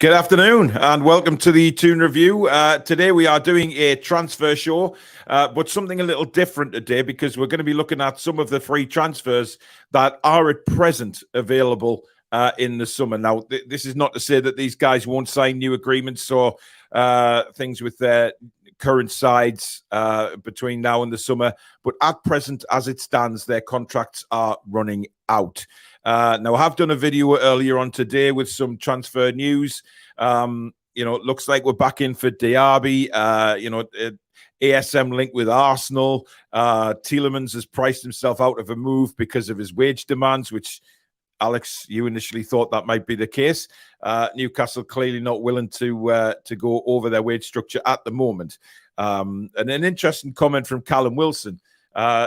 Good afternoon and welcome to the Toon Review. Today we are doing a transfer show, but something a little different today because we're going to be looking at some of the free transfers that are at present available in the summer. Now, this is not to say that these guys won't sign new agreements or things with their current sides between now and the summer, but at present, as it stands, their contracts are running out. Now, I have done a video earlier on today with some transfer news. It looks like we're back in for Diaby. ASM link with Arsenal. Tielemans has priced himself out of a move because of his wage demands, which, Alex, you initially thought that might be the case. Newcastle clearly not willing to go over their wage structure at the moment. And an interesting comment from Callum Wilson,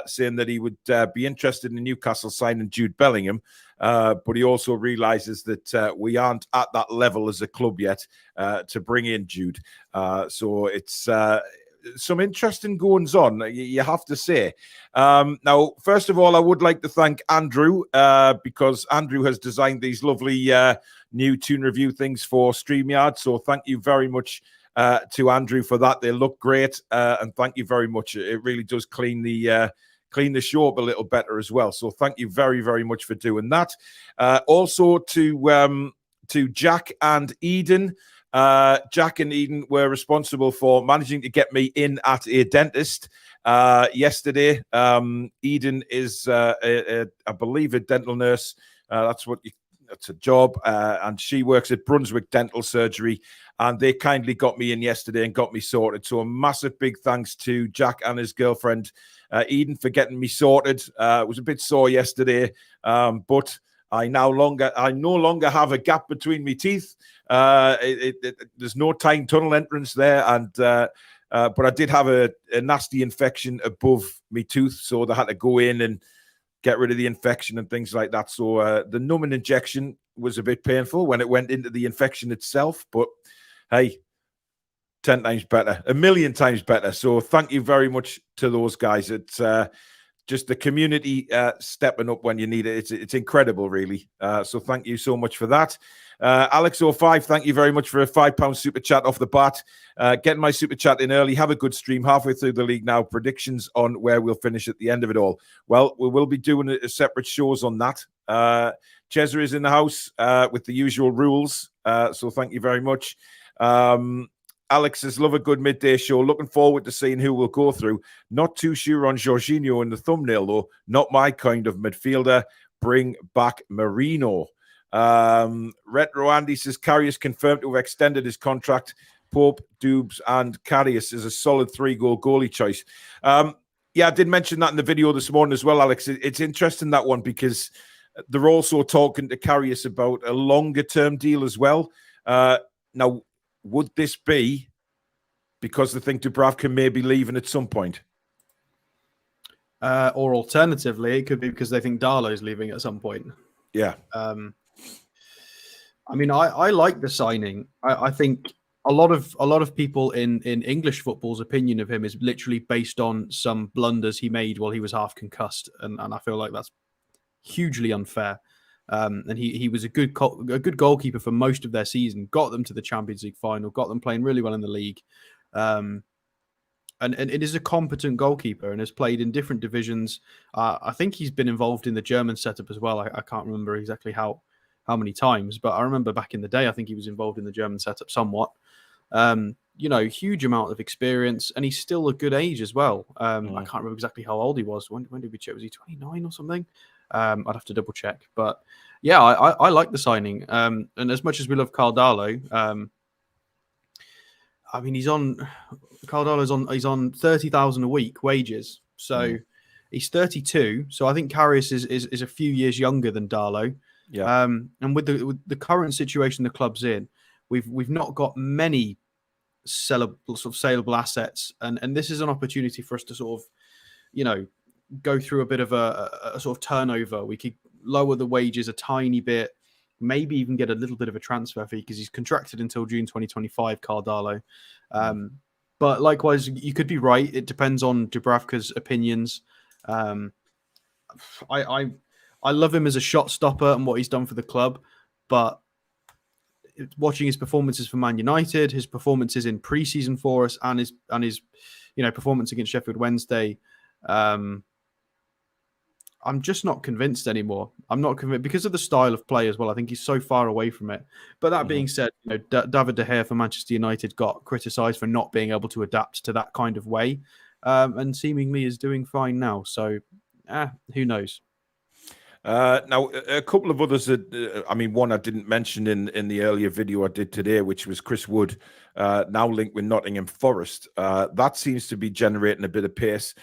saying that he would be interested in Newcastle signing Jude Bellingham, but he also realizes that we aren't at that level as a club yet to bring in Jude. So it's some interesting goings on, you have to say. Now, first of all, I would like to thank Andrew because Andrew has designed these lovely new Toon Review things for StreamYard. So thank you very much to Andrew for that. They look great, and thank you very much. It really does clean the show up a little better as well. So thank you very, very much for doing that. Also to Jack and Eden. Jack and Eden were responsible for managing to get me in at a dentist yesterday. Eden is, I believe, a dental nurse. That's a job, and she works at Brunswick Dental Surgery, and they kindly got me in yesterday and got me sorted. So a massive big thanks to Jack and his girlfriend Eden for getting me sorted. It was a bit sore yesterday, but I no longer have a gap between my teeth. There's no tying tunnel entrance there, and but I did have a nasty infection above my tooth, so they had to go in and get rid of the infection and things like that. So the numbing injection was a bit painful when it went into the infection itself, but hey, 10 times better, a million times better. So thank you very much to those guys. It's just the community stepping up when you need it. It's incredible, really. So thank you so much for that. Alex05, thank you very much for a £5 super chat off the bat. Getting my super chat in early. Have a good stream. Halfway through the league now. Predictions on where we'll finish at the end of it all. Well, we will be doing a separate shows on that. Chezra is in the house with the usual rules. So thank you very much. Alex says, love a good midday show. Looking forward to seeing who we'll go through. Not too sure on Jorginho in the thumbnail, though. Not my kind of midfielder. Bring back Marino. Retro Andy says, Karius confirmed to have extended his contract. Pope, Dubes, and Karius is a solid 3-goal goalie choice. Yeah, I did mention that in the video this morning as well, Alex. It's interesting, that one, because they're also talking to Karius about a longer-term deal as well. Now, would this be because they think Dubravka may be leaving at some point? Or alternatively, it could be because they think Darlow's leaving at some point. Yeah. I mean, I like the signing. I think a lot of people in English football's opinion of him is literally based on some blunders he made while he was half concussed, and I feel like that's hugely unfair. And he was a good goalkeeper for most of their season, got them to the Champions League final, got them playing really well in the league. And it is a competent goalkeeper and has played in different divisions. I think he's been involved in the German setup as well. I can't remember exactly how many times, but I remember back in the day, I think he was involved in the German setup somewhat. Huge amount of experience, and he's still a good age as well. I can't remember exactly how old he was. When did we check? Was he 29 or something? I'd have to double check, but yeah, I like the signing. And as much as we love Karl Darlow, I mean, he's on 30,000 a week wages, so he's 32. So I think Karius is a few years younger than Darlow. Yeah. And with the current situation the club's in, we've not got many saleable assets, and this is an opportunity for us to sort of, go through a bit of a sort of turnover. We could lower the wages a tiny bit, maybe even get a little bit of a transfer fee because he's contracted until June 2025, Karl Darlow. But likewise, you could be right. It depends on Dubravka's opinions. I love him as a shot stopper and what he's done for the club, but watching his performances for Man United, his performances in pre-season for us, and his performance against Sheffield Wednesday, I'm just not convinced anymore. I'm not convinced because of the style of play as well. I think he's so far away from it. But that being said, David De Gea for Manchester United got criticised for not being able to adapt to that kind of way, and seemingly is doing fine now. So, who knows? Now, a couple of others that, one I didn't mention in the earlier video I did today, which was Chris Wood, now linked with Nottingham Forest. That seems to be generating a bit of pace.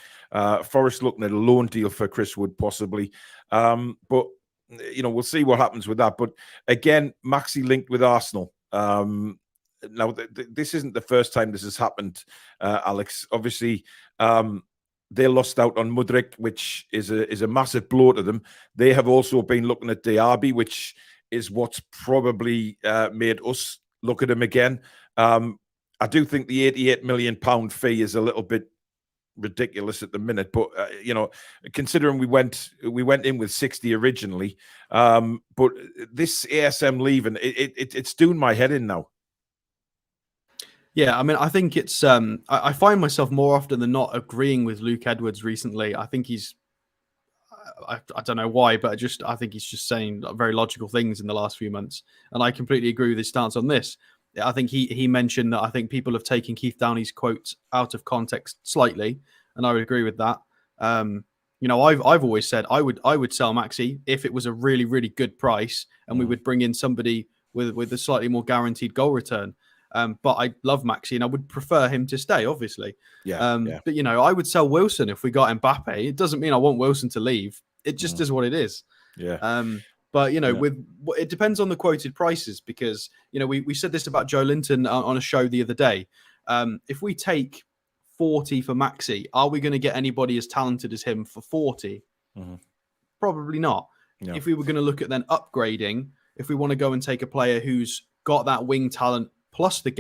Forest looking at a loan deal for Chris Wood, possibly. But, we'll see what happens with that. But again, Maxi linked with Arsenal. Now, this isn't the first time this has happened, Alex. Obviously, they lost out on Mudryk, which is a massive blow to them. They have also been looking at Diaby, which is what's probably made us look at him again. I do think the £88 million fee is a little bit ridiculous at the minute, but considering we went in with 60 originally, but this ASM leaving, it's doing my head in now. Yeah, I think it's. I find myself more often than not agreeing with Luke Edwards recently. I think he's. I don't know why, but I think he's just saying very logical things in the last few months, and I completely agree with his stance on this. I think he mentioned that I think people have taken Keith Downey's quotes out of context slightly, and I would agree with that. I've always said I would sell Maxi if it was a really, really good price, and we would bring in somebody with a slightly more guaranteed goal return. But I love Maxi and I would prefer him to stay, obviously. Yeah. But, I would sell Wilson if we got Mbappe. It doesn't mean I want Wilson to leave. It just is what it is. Yeah. But, it depends on the quoted prices because, we said this about Joe Linton on a show the other day. If we take 40 for Maxi, are we going to get anybody as talented as him for 40? Probably not. No. If we were going to look at then upgrading, if we want to go and take a player who's got that wing talent, plus the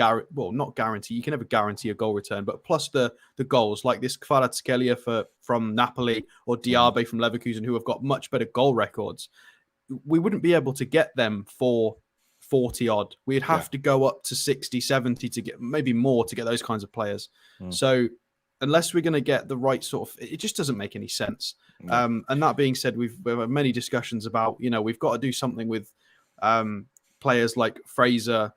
not guarantee, you can never guarantee a goal return, but plus the goals like this Kvaratskhelia from Napoli or Diaby from Leverkusen, who have got much better goal records, we wouldn't be able to get them for 40 odd. We'd have to go up to 60, 70 to get maybe more to get those kinds of players. So unless we're going to get the right sort of, it just doesn't make any sense. And that being said, we've had many discussions about, we've got to do something with players like Fraser,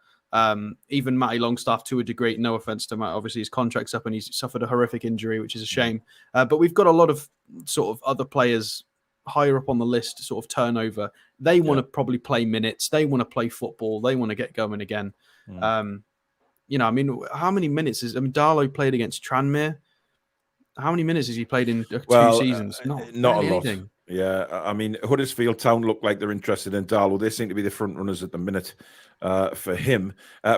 even Matty Longstaff to a degree. No offense to Matt, obviously his contract's up and he's suffered a horrific injury, which is a shame. But we've got a lot of sort of other players higher up on the list, sort of turnover. They want to probably play minutes. They want to play football. They want to get going again. How many minutes Darlow played against Tranmere? How many minutes has he played in 2 seasons? Not a lot. Anything. Yeah, Huddersfield Town look like they're interested in Darlow. They seem to be the front runners at the minute for him.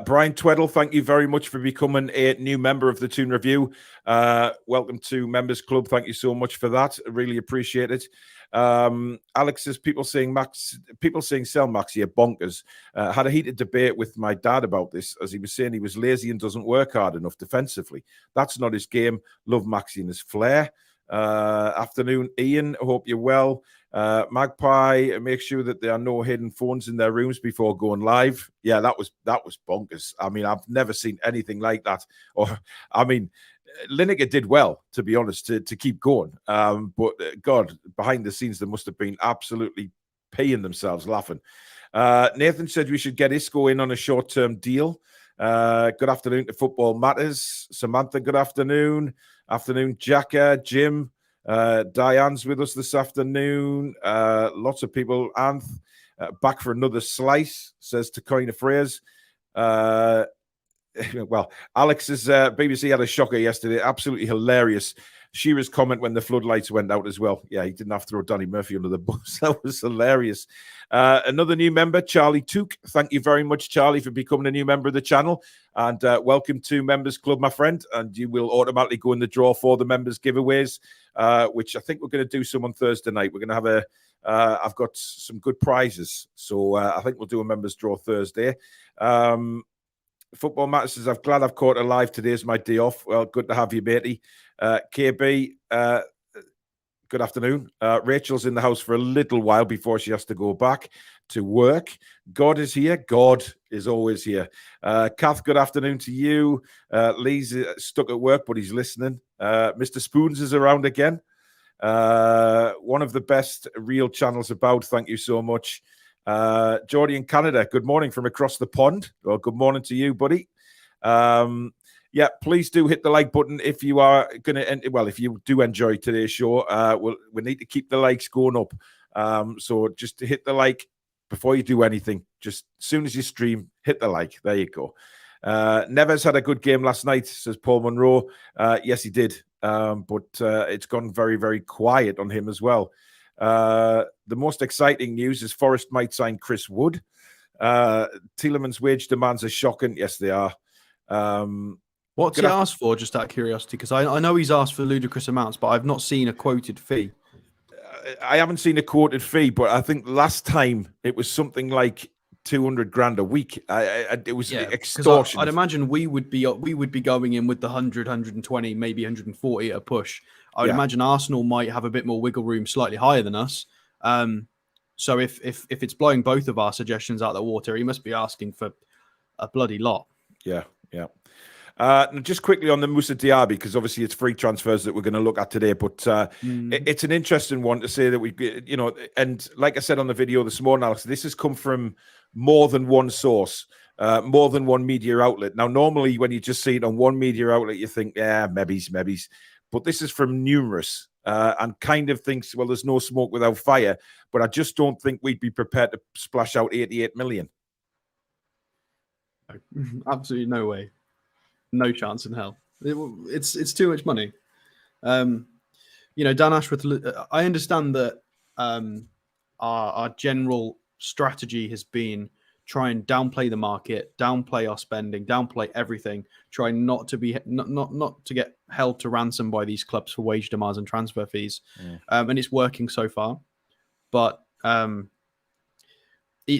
Brian Tweddle, thank you very much for becoming a new member of the Toon Review. Welcome to Members Club. Thank you so much for that. I really appreciate it. Alex says people saying sell Maxi are bonkers. Had a heated debate with my dad about this, as he was saying he was lazy and doesn't work hard enough defensively. That's not his game. Love Maxi and his flair. Afternoon, Ian. Hope you're well. Magpie, make sure that there are no hidden phones in their rooms before going live. Yeah, that was bonkers. I've never seen anything like that. Lineker did well, to be honest, to keep going. But God, behind the scenes, they must have been absolutely peeing themselves laughing. Nathan said we should get Isco in on a short-term deal. Good afternoon to Football Matters. Samantha, good afternoon. Afternoon, Jacka, Jim. Diane's with us this afternoon. Lots of people. Anth, back for another slice, says to coin a phrase. Well, Alex's BBC had a shocker yesterday. Absolutely hilarious. Shearer's comment when the floodlights went out as well. Yeah, he didn't have to throw Danny Murphy under the bus. That was hilarious. Another new member, Charlie Took. Thank you very much, Charlie, for becoming a new member of the channel. And welcome to Members Club, my friend. And you will automatically go in the draw for the members giveaways, which I think we're going to do some on Thursday night. We're going to have I've got some good prizes. So I think we'll do a members draw Thursday. Football Matters says, I'm glad I've caught alive. Today's my day off. Well, good to have you, matey. KB, good afternoon. Rachel's in the house for a little while before she has to go back to work. God is here. God is always here. Kath, good afternoon to you. Lee's stuck at work, but he's listening. Mr. Spoons is around again. One of the best real channels about. Thank you so much. Geordie in Canada, good morning from across the pond. Well, good morning to you, buddy. Yeah, please do hit the like button if you are going to. Well, if you do enjoy today's show, we need to keep the likes going up. So just to hit the like before you do anything. Just as soon as you stream, hit the like. There you go. Neves had a good game last night, says Paul Monroe. Yes, he did. But it's gone very, very quiet on him as well. The most exciting news is Forest might sign Chris Wood. Tielemans' wage demands are shocking. Yes, they are. What's he asked for, just out of curiosity? Because I know he's asked for ludicrous amounts, but I've not seen a quoted fee. I haven't seen a quoted fee, but I think last time it was something like 200 grand a week. It was extortion. I'd imagine we would be going in with the 100, 120, maybe 140 at a push. I would imagine Arsenal might have a bit more wiggle room, slightly higher than us. So if it's blowing both of our suggestions out of the water, he must be asking for a bloody lot. Yeah. Just quickly on the Moussa Diaby, because obviously it's free transfers that we're going to look at today, but it's an interesting one to say that we, and like I said on the video this morning, Alex, this has come from more than one source, more than one media outlet. Now, normally when you just see it on one media outlet, you think, yeah, maybe, but this is from numerous and kind of thinks, well, there's no smoke without fire, but I just don't think we'd be prepared to splash out 88 million. Absolutely no way. No chance in hell. It's too much money. Dan Ashworth, I understand that our general strategy has been try and downplay the market, downplay our spending, downplay everything, try not to be not to get held to ransom by these clubs for wage demands and transfer fees. And it's working so far. But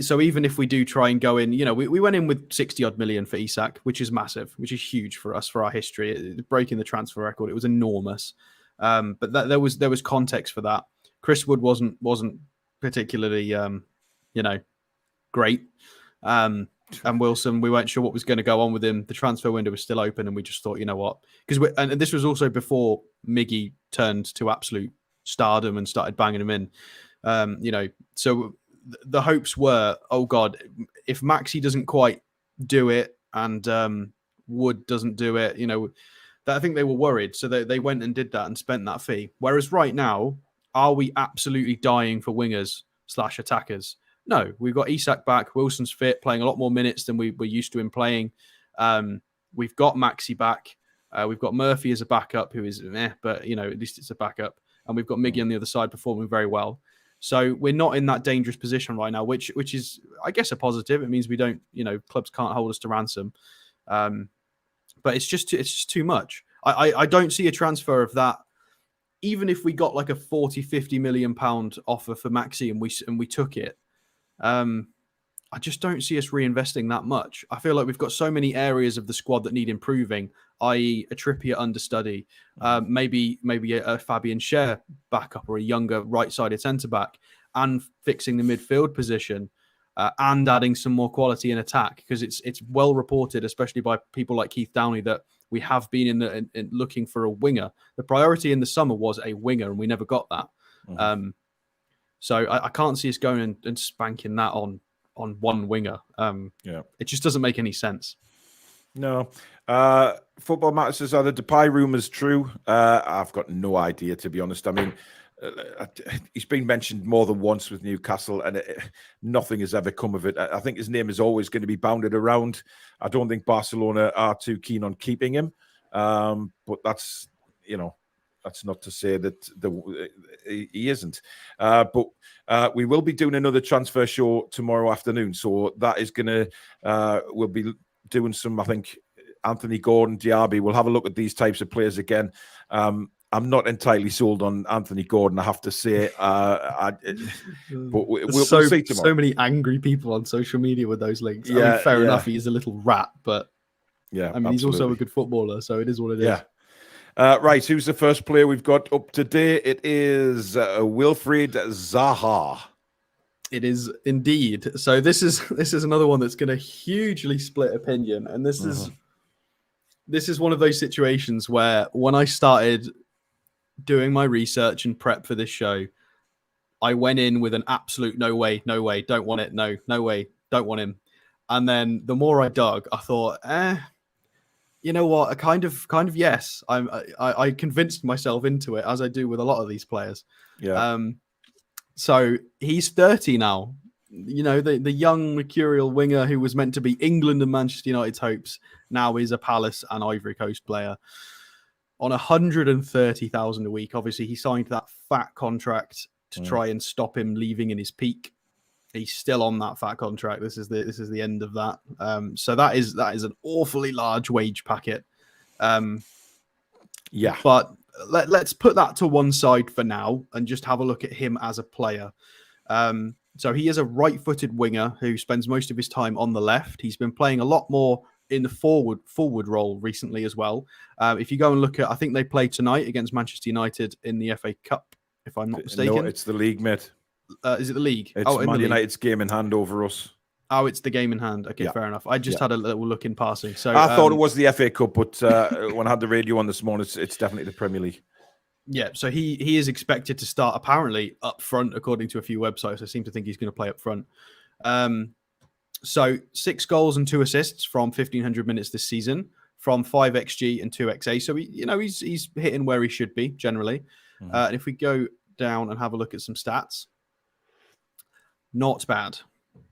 so even if we do try and go in, we went in with 60 odd million for Isak, which is massive, which is huge for us, for our history, breaking the transfer record. It was enormous. But there was context for that. Chris Wood wasn't particularly, great. And Wilson, we weren't sure what was going to go on with him. The transfer window was still open, and we just thought, you know what? And this was also before Miggy turned to absolute stardom and started banging him in. So the hopes were, oh God, if Maxi doesn't quite do it and Wood doesn't do it, I think they were worried. So they went and did that and spent that fee. Whereas right now, are we absolutely dying for wingers/attackers? No, we've got Isak back. Wilson's fit, playing a lot more minutes than we're used to him playing. We've got Maxi back. We've got Murphy as a backup, who is but at least it's a backup. And we've got Miggy on the other side performing very well. So we're not in that dangerous position right now, which is, I guess, a positive. It means we don't, clubs can't hold us to ransom. But it's just too much. I don't see a transfer of that. Even if we got like a 40, 50 million pound offer for Maxi and we took it, I just don't see us reinvesting that much. I feel like we've got so many areas of the squad that need improving, i.e. a Trippier understudy, maybe a Fabian Schär backup or a younger right-sided centre-back, and fixing the midfield position and adding some more quality in attack, because it's well reported, especially by people like Keith Downey, that we have been in looking for a winger. The priority in the summer was a winger, and we never got that. So I can't see us going and spanking that on one winger. It just doesn't make any sense. No. Football Matters says, are the Depay rumours true? I've got no idea, to be honest. I mean, he's been mentioned more than once with Newcastle, and nothing has ever come of it. I think his name is always going to be bounded around. I don't think Barcelona are too keen on keeping him. But that's, that's not to say that he isn't. But we will be doing another transfer show tomorrow afternoon. So that is going to, we'll be doing some, I think, Anthony Gordon, Diaby. We'll have a look at these types of players again. I'm not entirely sold on Anthony Gordon, I have to say. But we'll see tomorrow. So many angry people on social media with those links. Fair enough, he is a little rat, but yeah, I mean, he's also a good footballer, so it is what it is. Right, who's the first player we've got up today? It is Wilfried Zaha. It is indeed. So this is another one that's going to hugely split opinion, and this is one of those situations where when I started doing my research and prep for this show, I went in with an absolute no way, don't want it, no way, don't want him. And then the more I dug, I thought, you know what? A kind of yes. I convinced myself into it, as I do with a lot of these players. Yeah. So he's 30 now. You know, the young mercurial winger who was meant to be England and Manchester United's hopes now is a Palace and Ivory Coast player on 130,000 a week. Obviously, he signed that fat contract to try and stop him leaving in his peak. He's still on that fat contract. This is the end of that. So that is an awfully large wage packet. Yeah. But let's put that to one side for now and just have a look at him as a player. So he is a right-footed winger who spends most of his time on the left. He's been playing a lot more in the forward role recently as well. If you go and look at, I think they play tonight against Manchester United in the FA Cup, if I'm not mistaken. No, it's the league, mate. Is it the league? It's Man United's game in hand over us. Oh, it's the game in hand. Okay, fair enough. I just had a little look in passing. So I thought it was the FA Cup, but when I had the radio on this morning, it's definitely the Premier League. Yeah, so he is expected to start apparently up front, according to a few websites. I seem to think he's going to play up front. So 6 goals and 2 assists from 1,500 minutes this season, from 5 xG and 2 XA. So he's hitting where he should be generally. And if we go down and have a look at some stats, not bad.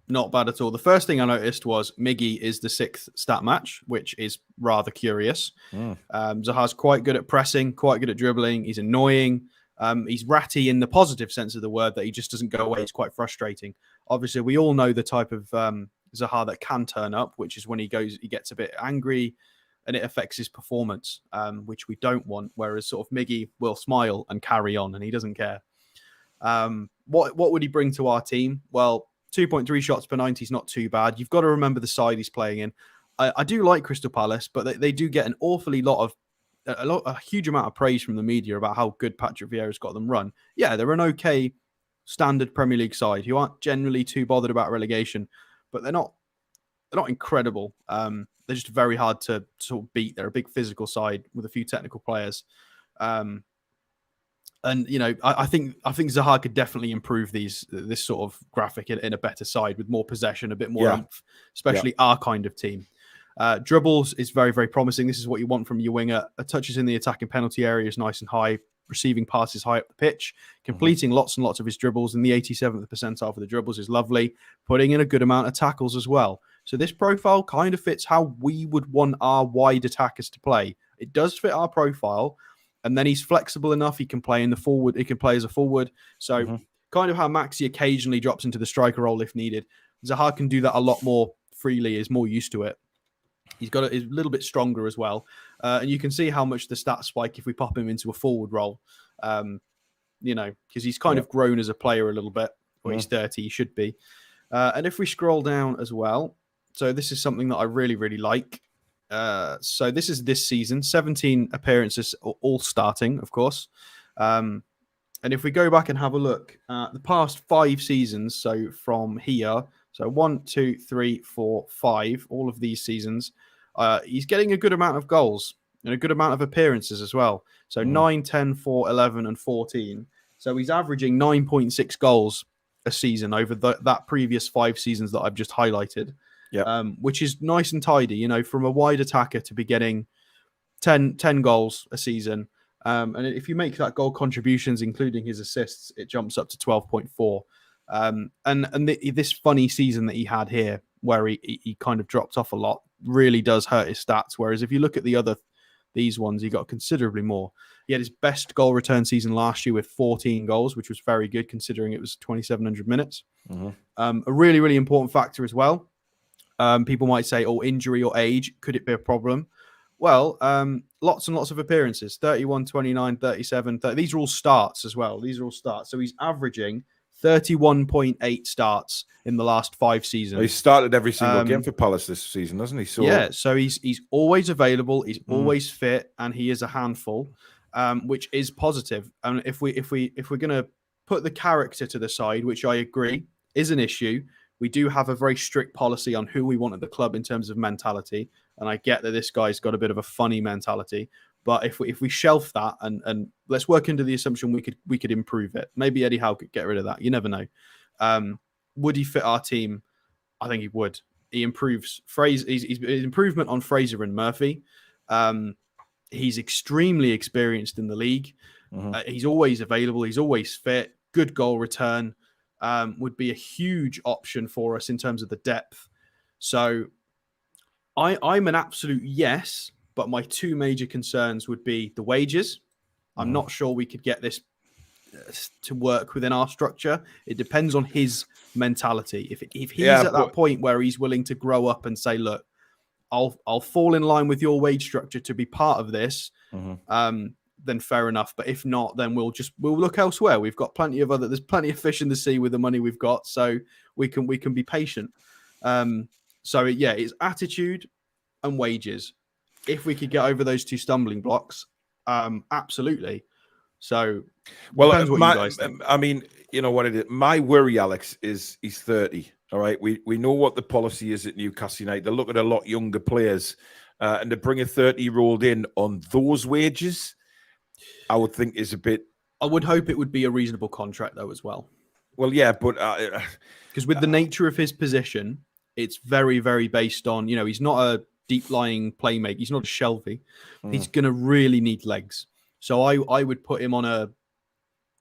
Not bad at all. The first thing I noticed was Miggy is the 6th stat match, which is rather curious. Zaha's quite good at pressing, quite good at dribbling. He's annoying. He's ratty in the positive sense of the word, that he just doesn't go away. It's quite frustrating. Obviously, we all know the type of Zaha that can turn up, which is when he gets a bit angry and it affects his performance, which we don't want. Whereas sort of Miggy will smile and carry on and he doesn't care. What would he bring to our team? Well, 2.3 shots per 90 is not too bad. You've got to remember the side he's playing in. I do like Crystal Palace, but they do get an awfully a huge amount of praise from the media about how good Patrick Vieira's got them run. Yeah, they're an okay standard Premier League side who aren't generally too bothered about relegation, but they're not incredible. They're just very hard to sort of beat. They're a big physical side with a few technical players. And I think Zaha could definitely improve this sort of graphic in a better side with more possession, a bit more oomph, especially our kind of team. Dribbles is very, very promising. This is what you want from your winger. Touches in the attacking penalty area is nice and high. Receiving passes high up the pitch. Completing lots and lots of his dribbles in the 87th percentile for the dribbles is lovely. Putting in a good amount of tackles as well. So this profile kind of fits how we would want our wide attackers to play. It does fit our profile. And then he's flexible enough. He can play in the forward. He can play as a forward. So kind of how Maxi occasionally drops into the striker role if needed. Zaha can do that a lot more freely. Is more used to it. He's a little bit stronger as well. And you can see how much the stats spike if we pop him into a forward role. Because he's kind of grown as a player a little bit. Well, he's 30. He should be. And if we scroll down as well. So this is something that I really, really like. So this is this season, 17 appearances, all starting, of course. And if we go back and have a look at the past 5 seasons, so from here, so 1, 2, 3, 4, 5, all of these seasons, he's getting a good amount of goals and a good amount of appearances as well. So 9, 10, 4, 11, and 14. So he's averaging 9.6 goals a season over that previous 5 seasons that I've just highlighted. Which is nice and tidy, from a wide attacker to be getting 10 goals a season. And if you make that goal contributions, including his assists, it jumps up to 12.4. And this funny season that he had here, where he kind of dropped off a lot, really does hurt his stats. Whereas if you look at these ones, he got considerably more. He had his best goal return season last year with 14 goals, which was very good considering it was 2,700 minutes. A really, really important factor as well. People might say, injury or age, could it be a problem? Well, lots and lots of appearances, 31, 29, 37, 30. These are all starts as well. These are all starts. So he's averaging 31.8 starts in the last 5 seasons. He started every single game for Palace this season, hasn't he? So yeah, so he's always available, he's always fit, and he is a handful, which is positive. And if we're gonna put the character to the side, which I agree is an issue, we do have a very strict policy on who we want at the club in terms of mentality. And I get that this guy's got a bit of a funny mentality. But if we shelf that and let's work into the assumption we could improve it. Maybe Eddie Howe could get rid of that. You never know. Would he fit our team? I think he would. He improves he's improvement on Fraser and Murphy. He's extremely experienced in the league. He's always available. He's always fit. Good goal return. Would be a huge option for us in terms of the depth. So I'm an absolute yes. But my 2 major concerns would be the wages. I'm not sure we could get this to work within our structure. It depends on his mentality. If he's at that point where he's willing to grow up and say, look, I'll fall in line with your wage structure to be part of this, then fair enough. But if not, then we'll look elsewhere. We've got there's plenty of fish in the sea with the money we've got, so we can be patient. So it's attitude and wages. If we could get over those 2 stumbling blocks, absolutely. So, depends what you guys think. I mean, you know what it is. My worry, Alex, is he's 30. All right, we know what the policy is at Newcastle United. They look at a lot younger players, and to bring a 30-year-old in on those wages, I would think is a bit. I would hope it would be a reasonable contract though, as well. Well, yeah, but because with the nature of his position, it's very, very based on he's not a deep-lying playmaker. He's not a Shelvey. He's going to really need legs. So I would put him on a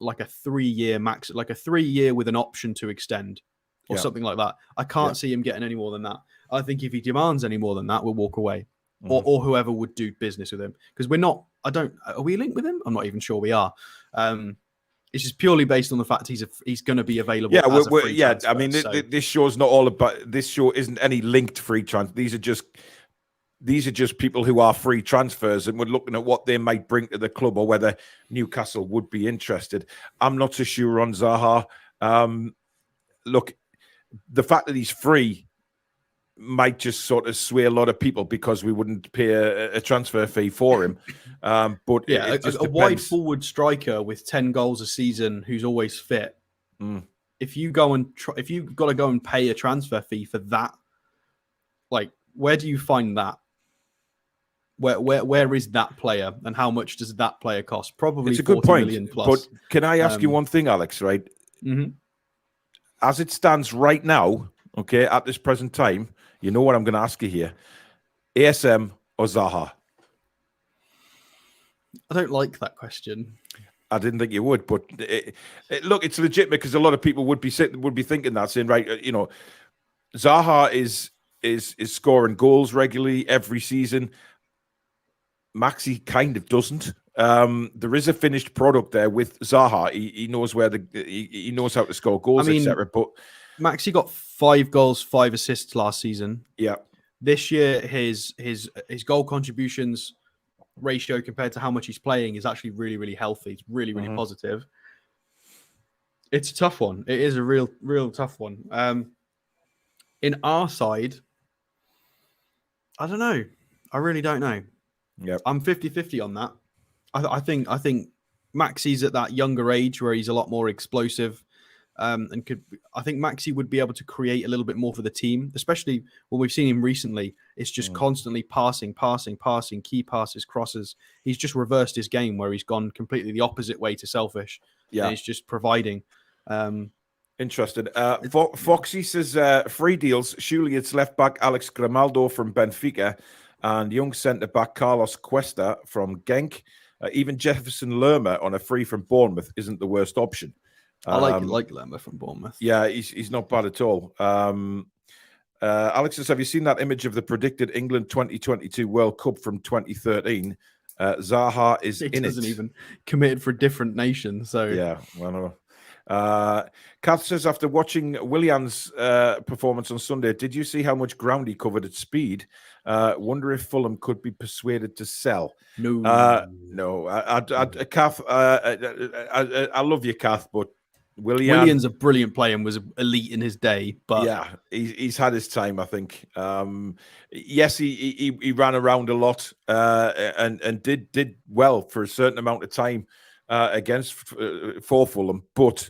3-year max, like a 3-year with an option to extend or something like that. I can't see him getting any more than that. I think if he demands any more than that, we'll walk away or whoever would do business with him. Because are we linked with him? I'm not even sure we are. It's just purely based on the fact he's going to be available. Transfer, I mean, this show's not all about. This show isn't any linked free transfer. These are just people who are free transfers, and we're looking at what they might bring to the club or whether Newcastle would be interested. I'm not so sure on Zaha. Look, the fact that he's free might just sort of sway a lot of people because we wouldn't pay a transfer fee for him. But a wide forward striker with 10 goals a season who's always fit. If you've got to go and pay a transfer fee for that, like, where do you find that? Where is that player, and how much does that player cost? Probably it's a good point. 40 million plus. But can I ask you one thing, Alex? Right, as it stands right now, okay, at this present time, you know what I'm going to ask you here: ASM or Zaha? I don't like that question. I didn't think you would, but look, it's legitimate because a lot of people would be thinking that, saying, right, Zaha is scoring goals regularly every season. Maxi kind of doesn't. There is a finished product there with Zaha. He knows he knows how to score goals, etc. But Maxi got 5 goals, 5 assists last season. Yeah. This year, his goal contributions ratio compared to how much he's playing is actually really, really healthy. It's really, really positive. It's a tough one. It is a real, real tough one. In our side, I don't know. I really don't know. Yeah, I'm 50-50 on that. I think Maxi's at that younger age where he's a lot more explosive, and I think Maxi would be able to create a little bit more for the team, especially when we've seen him recently. It's just constantly passing, key passes, crosses. He's just reversed his game where he's gone completely the opposite way to selfish. Yeah, and he's just providing. Interested. Foxy says free deals. Surely it's left back Alex Grimaldo from Benfica and young centre back Carlos Cuesta from Genk. Even Jefferson Lerma on a free from Bournemouth isn't the worst option. I like Lerma from Bournemouth. Yeah, he's not bad at all. Alex says, have you seen that image of the predicted England 2022 World Cup from 2013? Zaha is in it. He doesn't even committed for a different nation. So yeah, well, Kath says, after watching Willian's performance on Sunday, did you see how much ground he covered at speed? Wonder if Fulham could be persuaded to sell. No. No. Kath, I love you, Kath, but Willian's a brilliant player and was elite in his day, but yeah, he's had his time, I think. Yes, he ran around a lot and did well for a certain amount of time for Fulham, but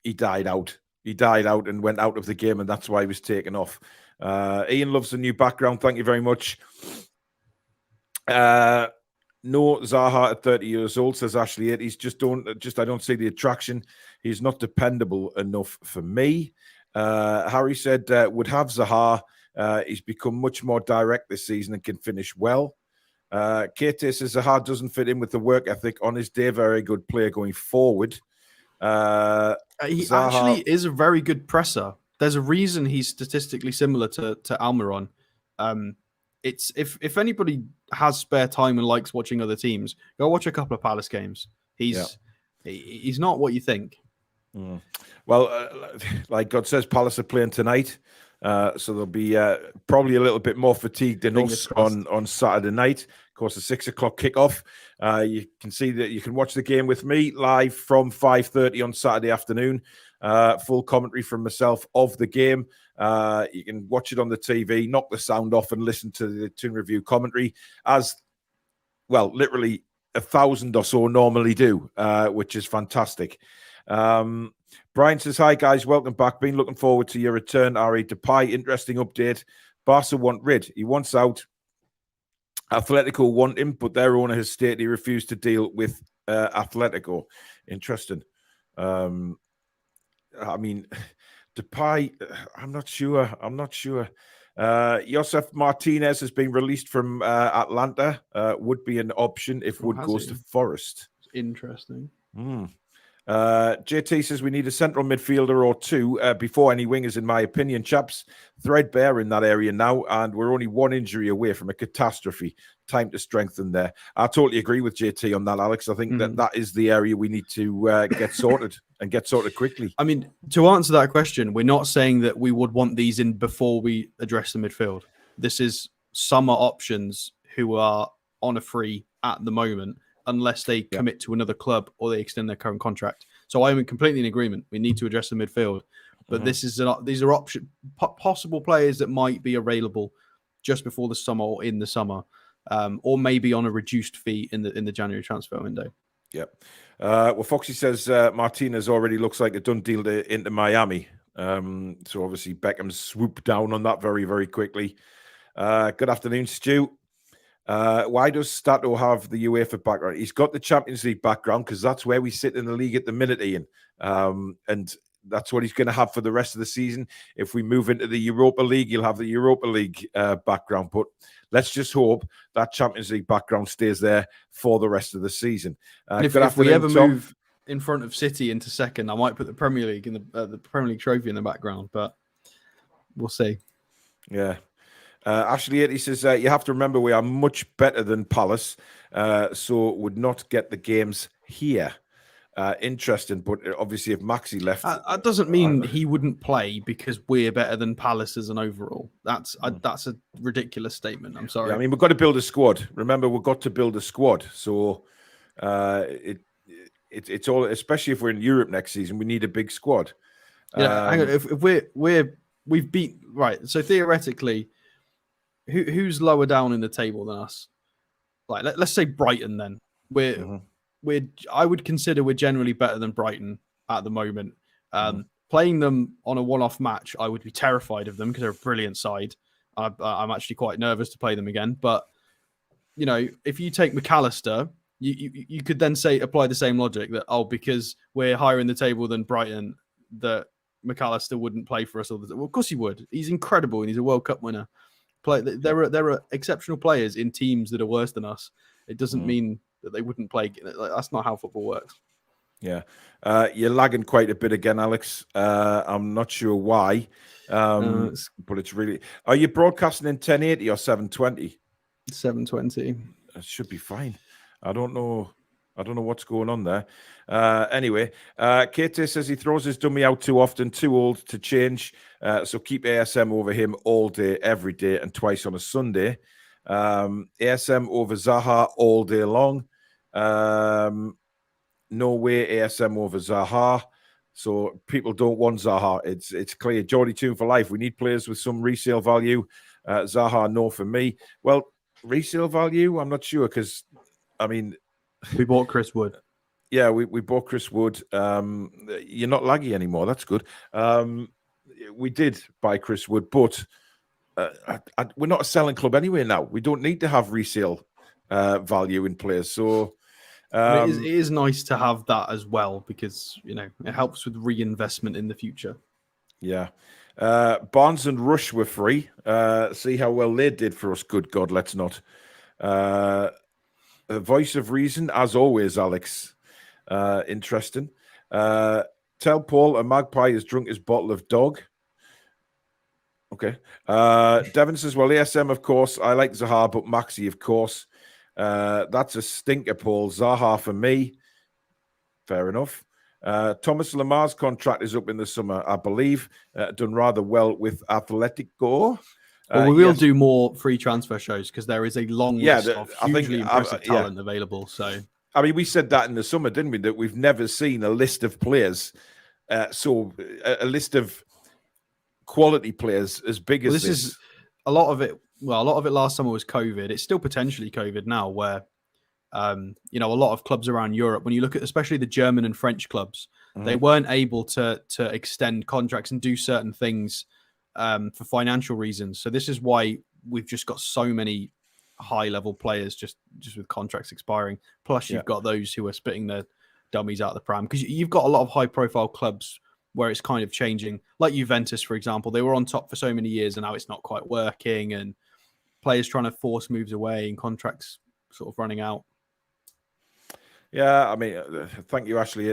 he died out. He died out and went out of the game, and that's why he was taken off. Ian loves the new background. Thank you very much. No Zaha at 30 years old, says Ashley. He's I don't see the attraction. He's not dependable enough for me. Harry said would have Zaha. He's become much more direct this season and can finish well. Kate says Zaha doesn't fit in with the work ethic on his day. Very good player going forward. He Zaha actually is a very good presser. There's a reason he's statistically similar to Almiron. It's if anybody has spare time and likes watching other teams, go watch a couple of Palace games. He's not what you think. Mm. Well, like God says, Palace are playing tonight, so they'll be probably a little bit more fatigued than us on Saturday night. Of course, a 6 o'clock kickoff. You can see that you can watch the game with me live from 5:30 on Saturday afternoon. Full commentary from myself of the game. You can watch it on the TV, knock the sound off, and listen to the Toon Review commentary as well. Literally 1,000 or so normally do, which is fantastic. Brian says, hi guys, welcome back. Been looking forward to your return, Ari. Depay, interesting update. Barca want rid. He wants out. Atletico want him, but their owner has stated he refused to deal with Atletico. Interesting. I mean, Depay, I'm not sure. Josef Martinez has been released from Atlanta. Would be an option if Wood goes to Forest. Interesting. JT says we need a central midfielder or two before any wingers, in my opinion, chaps. Threadbare in that area now, and we're only one injury away from a catastrophe. Time to strengthen there. I totally agree with JT on that, Alex. I think that is the area we need to get sorted and get sorted quickly. I mean, to answer that question, we're not saying that we would want these in before we address the midfield. This is summer options who are on a free at the moment, unless they commit to another club or they extend their current contract. So I'm completely in agreement. We need to address the midfield, but these are possible players that might be available just before the summer or in the summer, or maybe on a reduced fee in the January transfer window. Yep. Well, Foxy says Martinez already looks like a done deal into Miami. So obviously Beckham swooped down on that very, very quickly. Good afternoon, Stu. Why does Stato have the UEFA background? He's got the Champions League background because that's where we sit in the league at the minute, Ian. And that's what he's going to have for the rest of the season. If we move into the Europa League, he'll have the Europa League background. But let's just hope that Champions League background stays there for the rest of the season. If we ever move in front of City into second, I might put the Premier League in the Premier League trophy in the background, but we'll see. Yeah. Ashley, he says, you have to remember we are much better than Palace, so would not get the games here. Interesting, but obviously if Maxi left... that doesn't mean he wouldn't play because we're better than Palace as an overall. That's a ridiculous statement. I'm sorry. Yeah, I mean, we've got to build a squad. Remember, we've got to build a squad. So it's all, especially if we're in Europe next season, we need a big squad. Yeah, hang on. If we've beat... Right, so theoretically... Who's lower down in the table than us? Like, let's say Brighton. Then I would consider we're generally better than Brighton at the moment. Playing them on a one-off match, I would be terrified of them because they're a brilliant side. I'm actually quite nervous to play them again. But you know, if you take McAllister, you could then apply the same logic that because we're higher in the table than Brighton, that McAllister wouldn't play for us all the time. Well, of course he would. He's incredible and he's a World Cup winner. There are exceptional players in teams that are worse than us. It doesn't mean that they wouldn't play. That's not how football works. Yeah. You're lagging quite a bit again, Alex. I'm not sure why. But it's really... Are you broadcasting in 1080 or 720? 720. It should be fine. I don't know what's going on there. Anyway, Kate says he throws his dummy out too often, too old to change. So keep ASM over him all day, every day, and twice on a Sunday. ASM over Zaha all day long. No way ASM over Zaha. So people don't want Zaha. It's clear. Geordie Toon for life. We need players with some resale value. Zaha, no for me. Well, resale value, I'm not sure because, I mean... We bought Chris Wood. Yeah, we bought Chris Wood. You're not laggy anymore. That's good. We did buy Chris Wood, but we're not a selling club anyway now. We don't need to have resale value in players. So it is nice to have that as well because, you know, it helps with reinvestment in the future. Yeah. Barnes and Rush were free. See how well they did for us. Good God, let's not. A voice of reason, as always, Alex. Interesting. Tell Paul a magpie has drunk his bottle of dog. Okay. Devon says, well, ASM, of course. I like Zaha, but Maxi, of course. That's a stinker, Paul. Zaha for me. Fair enough. Thomas Lamar's contract is up in the summer, I believe. Done rather well with Atletico. Well, we will do more free transfer shows because there is a long list of hugely impressive talent available. So, I mean, we said that in the summer, didn't we? That we've never seen a list of players, a list of quality players as big as this. This is a lot of it. Well, a lot of it last summer was COVID. It's still potentially COVID now, where you know, a lot of clubs around Europe, when you look at especially the German and French clubs, they weren't able to extend contracts and do certain things for financial reasons. So this is why we've just got so many high-level players just with contracts expiring. Plus, you've got those who are spitting their dummies out of the pram because you've got a lot of high-profile clubs where it's kind of changing. Like Juventus, for example, they were on top for so many years and now it's not quite working, and players trying to force moves away and contracts sort of running out. Yeah, I mean, thank you, Ashley.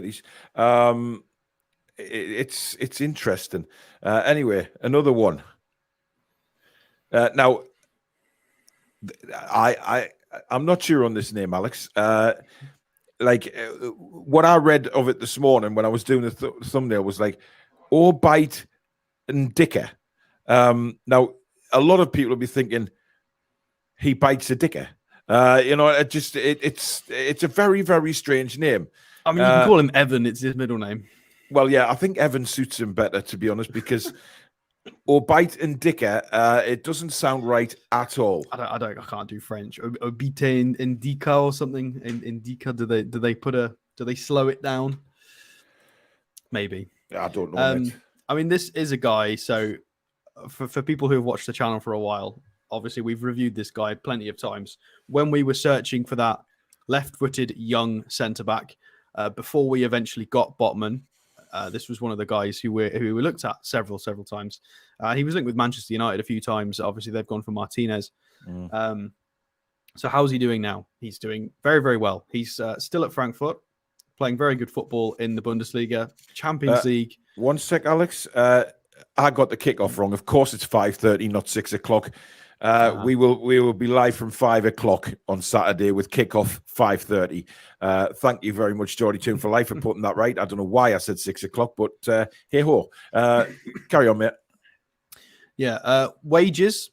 It's interesting. Anyway, another one. Now, I'm not sure on this name, Alex. What I read of it this morning when I was doing the thumbnail was like, "Oh, bite and dicker." Now, a lot of people will be thinking he bites a dicker. You know, it's a very, very strange name. I mean, you can call him Evan. It's his middle name. Well, yeah, I think Evan suits him better, to be honest, because or bite and dicker, it doesn't sound right at all. I can't do French. Obite and dica or something. In dica, do they slow it down? Maybe. I don't know. I mean, this is a guy. So for people who have watched the channel for a while, obviously we've reviewed this guy plenty of times. When we were searching for that left-footed young centre-back, before we eventually got Botman, this was one of the guys who we looked at several times. He was linked with Manchester United a few times. Obviously, they've gone for Martinez. So how's he doing now? He's doing very, very well. He's still at Frankfurt, playing very good football in the Bundesliga, Champions League. 1 sec, Alex. I got the kickoff wrong. Of course, it's 5:30, not 6 o'clock. We will be live from 5 o'clock on Saturday with kickoff 5:30. Thank you very much, Geordie Toon for life, for putting that right. I don't know why I said 6 o'clock, but hey ho. Carry on, mate. Yeah, wages,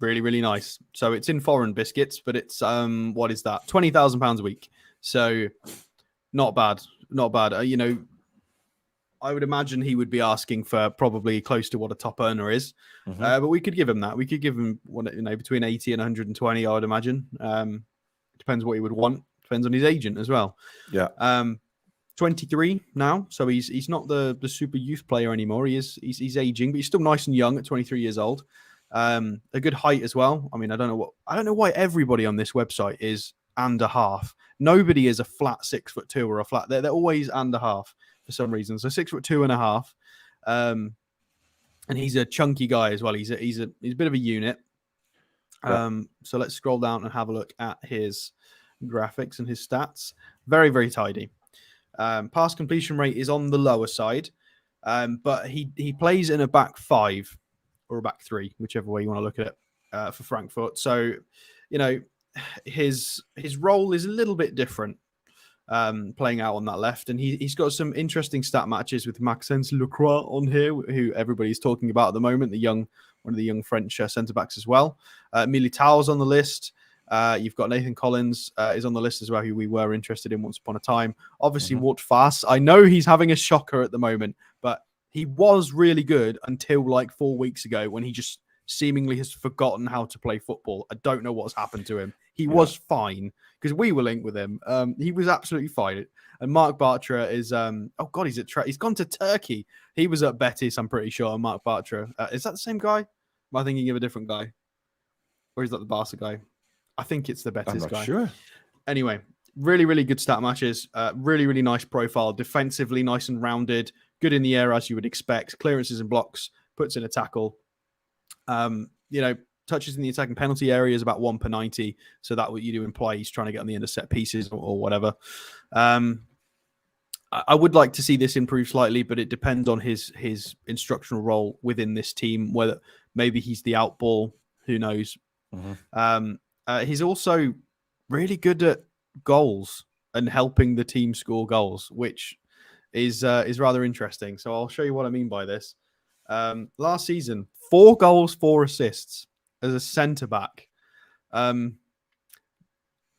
really, really nice. So it's in foreign biscuits, but it's what is that? £20,000 a week. So not bad, not bad. You know, I would imagine he would be asking for probably close to what a top earner is, but we could give him that. We could give him between 80 and 120. I would imagine. Depends what he would want. Depends on his agent as well. Yeah. 23 now, so he's not the super youth player anymore. He's aging, but he's still nice and young at 23 years old. A good height as well. I mean, I don't know why everybody on this website is and a half. Nobody is a flat 6'2" or a flat. They're always and a half for some reason. So 6'2.5", and he's a chunky guy as well. He's a bit of a unit. So let's scroll down and have a look at his graphics and his stats. Very, very tidy. Pass completion rate is on the lower side, but he plays in a back five or a back three, whichever way you want to look at it, for Frankfurt. So, you know, his role is a little bit different, playing out on that left, and he's got some interesting stat matches with Maxence Lecroix on here, who everybody's talking about at the moment. One of the young French centre backs as well. Militao's on the list. You've got Nathan Collins is on the list as well, who we were interested in once upon a time. Obviously, Wout Faes. I know he's having a shocker at the moment, but he was really good until like 4 weeks ago when he just seemingly has forgotten how to play football. I don't know what's happened to him. He was fine because we were linked with him. He was absolutely fine. And Mark Bartra is he's gone to Turkey. He was at Betis, I'm pretty sure. Mark Bartra. Is that the same guy? Am I thinking of a different guy? Or is that the Barca guy? I think it's the Betis I'm not guy. sure. Anyway, really, really good stat matches. Really, really nice profile. Defensively, nice and rounded. Good in the air, as you would expect. Clearances and blocks. Puts in a tackle. Touches in the attacking penalty area is about 1 per 90. So that would you do imply he's trying to get on the end of set pieces or whatever. I would like to see this improve slightly, but it depends on his instructional role within this team. Whether maybe he's the out ball, who knows? He's also really good at goals and helping the team score goals, which is rather interesting. So I'll show you what I mean by this. Last season, 4 goals, 4 assists as a centre back.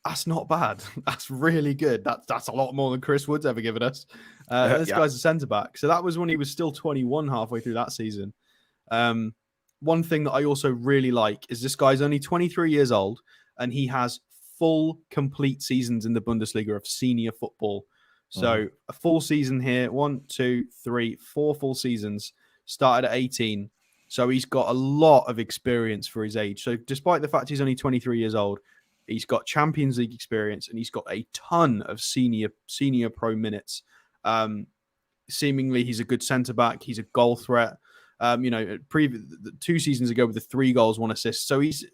That's not bad. That's really good. That's a lot more than Chris Wood's ever given us. This guy's a centre back. So that was when he was still 21 halfway through that season. One thing that I also really like is this guy's only 23 years old and he has full complete seasons in the Bundesliga of senior football. So a full season here, 1, 2, 3, 4 full seasons, started at 18. So he's got a lot of experience for his age. So despite the fact he's only 23 years old, he's got Champions League experience and he's got a ton of senior pro minutes. Seemingly, he's a good centre back. He's a goal threat. 2 seasons ago with the 3 goals, 1 assist. So he's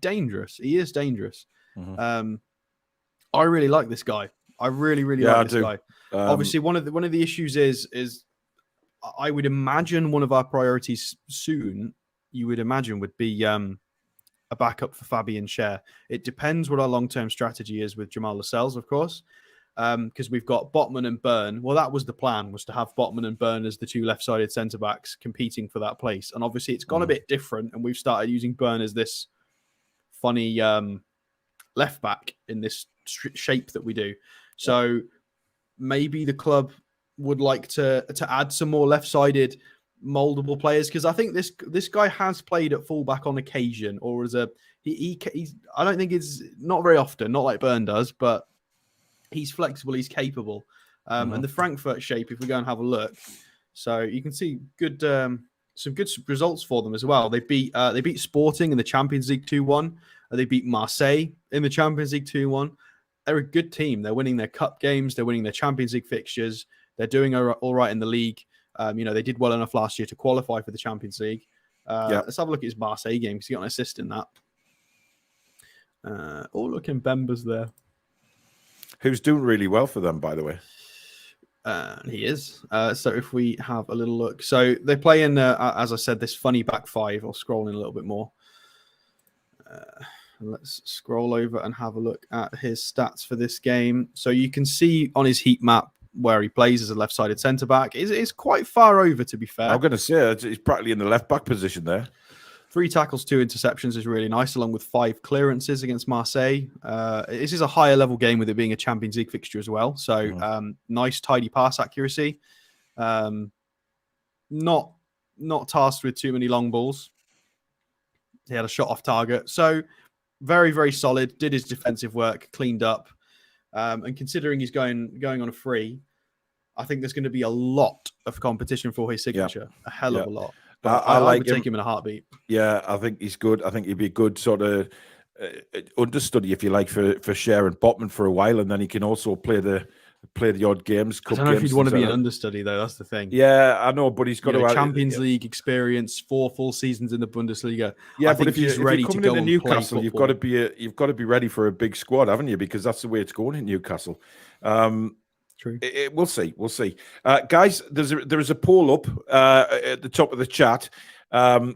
dangerous. He is dangerous. I really like this guy. I really like this guy. Obviously, one of the issues is I would imagine one of our priorities soon, you would imagine, would be a backup for Fabian Schär. It depends what our long-term strategy is with Jamal Lascelles, of course, because we've got Botman and Byrne. Well, that was the plan, was to have Botman and Byrne as the 2 left-sided centre-backs competing for that place. And obviously it's gone a bit different, and we've started using Byrne as this funny left-back in this shape that we do. So maybe the club would like to add some more left-sided moldable players, because I think this guy has played at fullback on occasion, or as he's I don't think it's not very often, not like Byrne does, but he's flexible, he's capable. And the Frankfurt shape, if we go and have a look, so you can see some good results for them as well. They beat Sporting in the Champions League 2-1. They beat Marseille in the Champions League 2-1. They're a good team. They're winning their cup games. They're winning their Champions League fixtures. They're doing all right in the league. They did well enough last year to qualify for the Champions League. Let's have a look at his Marseille game because he got an assist in that. Look, Mbemba's there. Who's doing really well for them, by the way. He is. So if we have a little look. So they play in, as I said, this funny back 5. I'll scroll in a little bit more. Let's scroll over and have a look at his stats for this game. So you can see on his heat map where he plays as a left-sided centre-back. It's quite far over, to be fair. I'm going to say he's practically in the left-back position there. 3 tackles, 2 interceptions is really nice, along with 5 clearances against Marseille. This is a higher level game with it being a Champions League fixture as well. So nice, tidy pass accuracy. Not tasked with too many long balls. He had a shot off target. So very, very solid. Did his defensive work, cleaned up. And considering he's going on a free, I think there's going to be a lot of competition for his signature. A hell of a lot. But I would take him in a heartbeat. Yeah, I think he's good. I think he'd be a good sort of understudy, if you like, for Schär and Botman for a while, and then he can also play the odd games. I don't know if he'd want to be an understudy, though. That's the thing. Yeah, I know, but he's got to have Champions League experience, 4 full seasons in the Bundesliga. Yeah, but if he's ready to go into Newcastle, you've got to be ready for a big squad, haven't you? Because that's the way it's going in Newcastle. True. We'll see. Guys, there is a poll up at the top of the chat,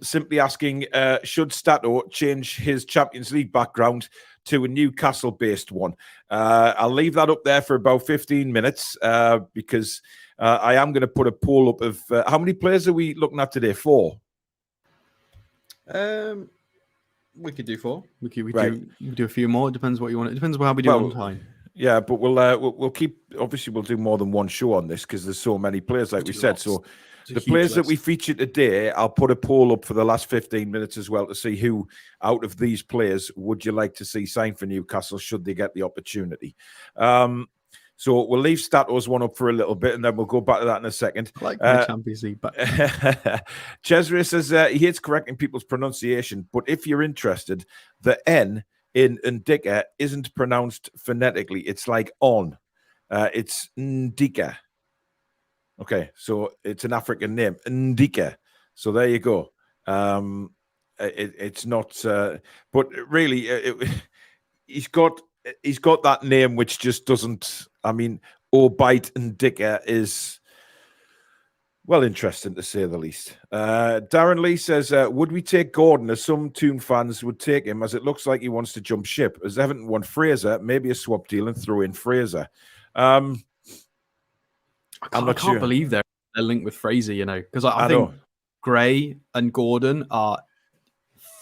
simply asking, should Stato change his Champions League background to a Newcastle-based one? I'll leave that up there for about 15 minutes because I am going to put a poll up of how many players are we looking at today? 4? We could do 4. We Right. do a few more. It depends what you want. It depends on how we do on time. Yeah, but we'll keep. Obviously, we'll do more than one show on this because there's so many players, like we said. Lots. So It's a the huge players that list. we featured today, I'll put a poll up for the last 15 minutes as well to see who out of these players would you like to see sign for Newcastle should they get the opportunity. So we'll leave Stato's one up for a little bit, and then we'll go back to that in a second. I like my Champions League back. Cesare says he hates correcting people's pronunciation, but if you're interested, the N in Ndika isn't pronounced phonetically. It's like on. It's Ndika. Okay, so it's an African name, Ndika. So there you go. It's not, but really, he's got that name which just doesn't. I mean, Obite Ndika is. Well, interesting to say the least. Darren Lee says, would we take Gordon as some Toon fans would take him, as it looks like he wants to jump ship? As Everton want Fraser, maybe a swap deal and throw in Fraser. I can't believe they're linked with Fraser, because I think Gray and Gordon are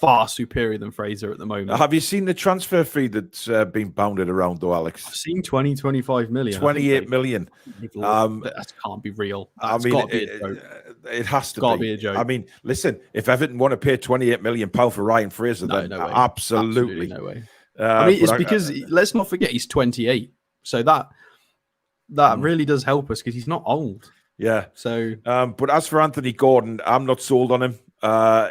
far superior than Fraser at the moment. Have you seen the transfer fee that's been bounded around, though, Alex? I've seen 25 million. 28 million. That can't be real. That's got to be a joke. It has to be a joke. I mean, listen, if Everton want to pay 28 million pound for Ryan Fraser, then no way. Absolutely no way. I mean, it's because let's not forget he's 28, so that really does help us because he's not old. Yeah. So, but as for Anthony Gordon, I'm not sold on him.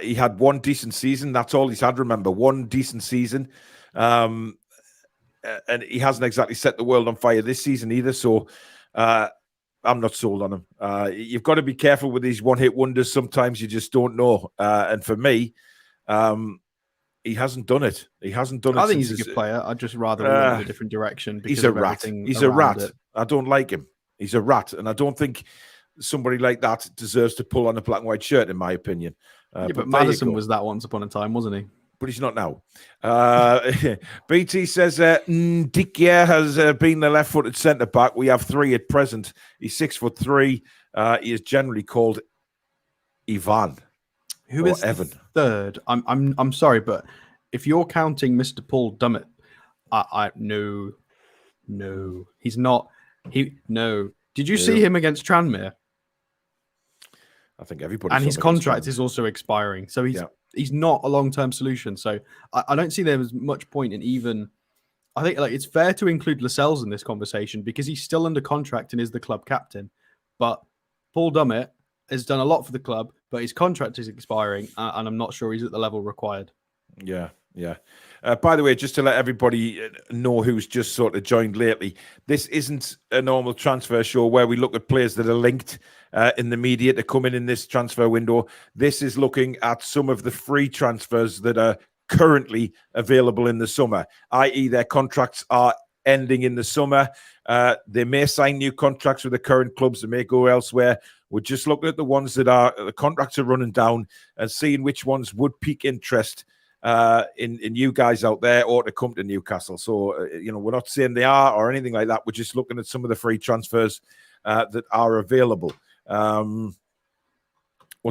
He had one decent season. That's all he's had. Remember, one decent season, and he hasn't exactly set the world on fire this season either. So, I'm not sold on him. You've got to be careful with these one-hit wonders. Sometimes you just don't know. And for me, he hasn't done it. He hasn't done it. I think he's a good player. I'd just rather go in a different direction. He's a rat. He's a rat. I don't like him. He's a rat, and I don't think somebody like that deserves to pull on a black and white shirt, in my opinion. But Maddison was that once upon a time, wasn't he? But he's not now. BT says Ndika has been the left-footed centre-back. We have 3 at present. He's 6'3". He is generally called Ivan. Who is Evan? Third? I'm sorry, but if you're counting Mr. Paul Dummett, no, he's not. Did you see him against Tranmere? I think everybody. And his contract is also expiring, so he's not a long-term solution. So I don't see there was much point in even. I think it's fair to include Lascelles in this conversation because he's still under contract and is the club captain. But Paul Dummett has done a lot for the club, but his contract is expiring, and I'm not sure he's at the level required. Yeah. By the way, just to let everybody know who's just sort of joined lately, this isn't a normal transfer show where we look at players that are linked in the media to come in this transfer window. This is looking at some of the free transfers that are currently available in the summer, i.e. their contracts are ending in the summer. They may sign new contracts with the current clubs. They may go elsewhere. We're just looking at the ones that the contracts are running down and seeing which ones would pique interest in you guys out there or to come to Newcastle. So, we're not saying they are or anything like that. We're just looking at some of the free transfers that are available. What's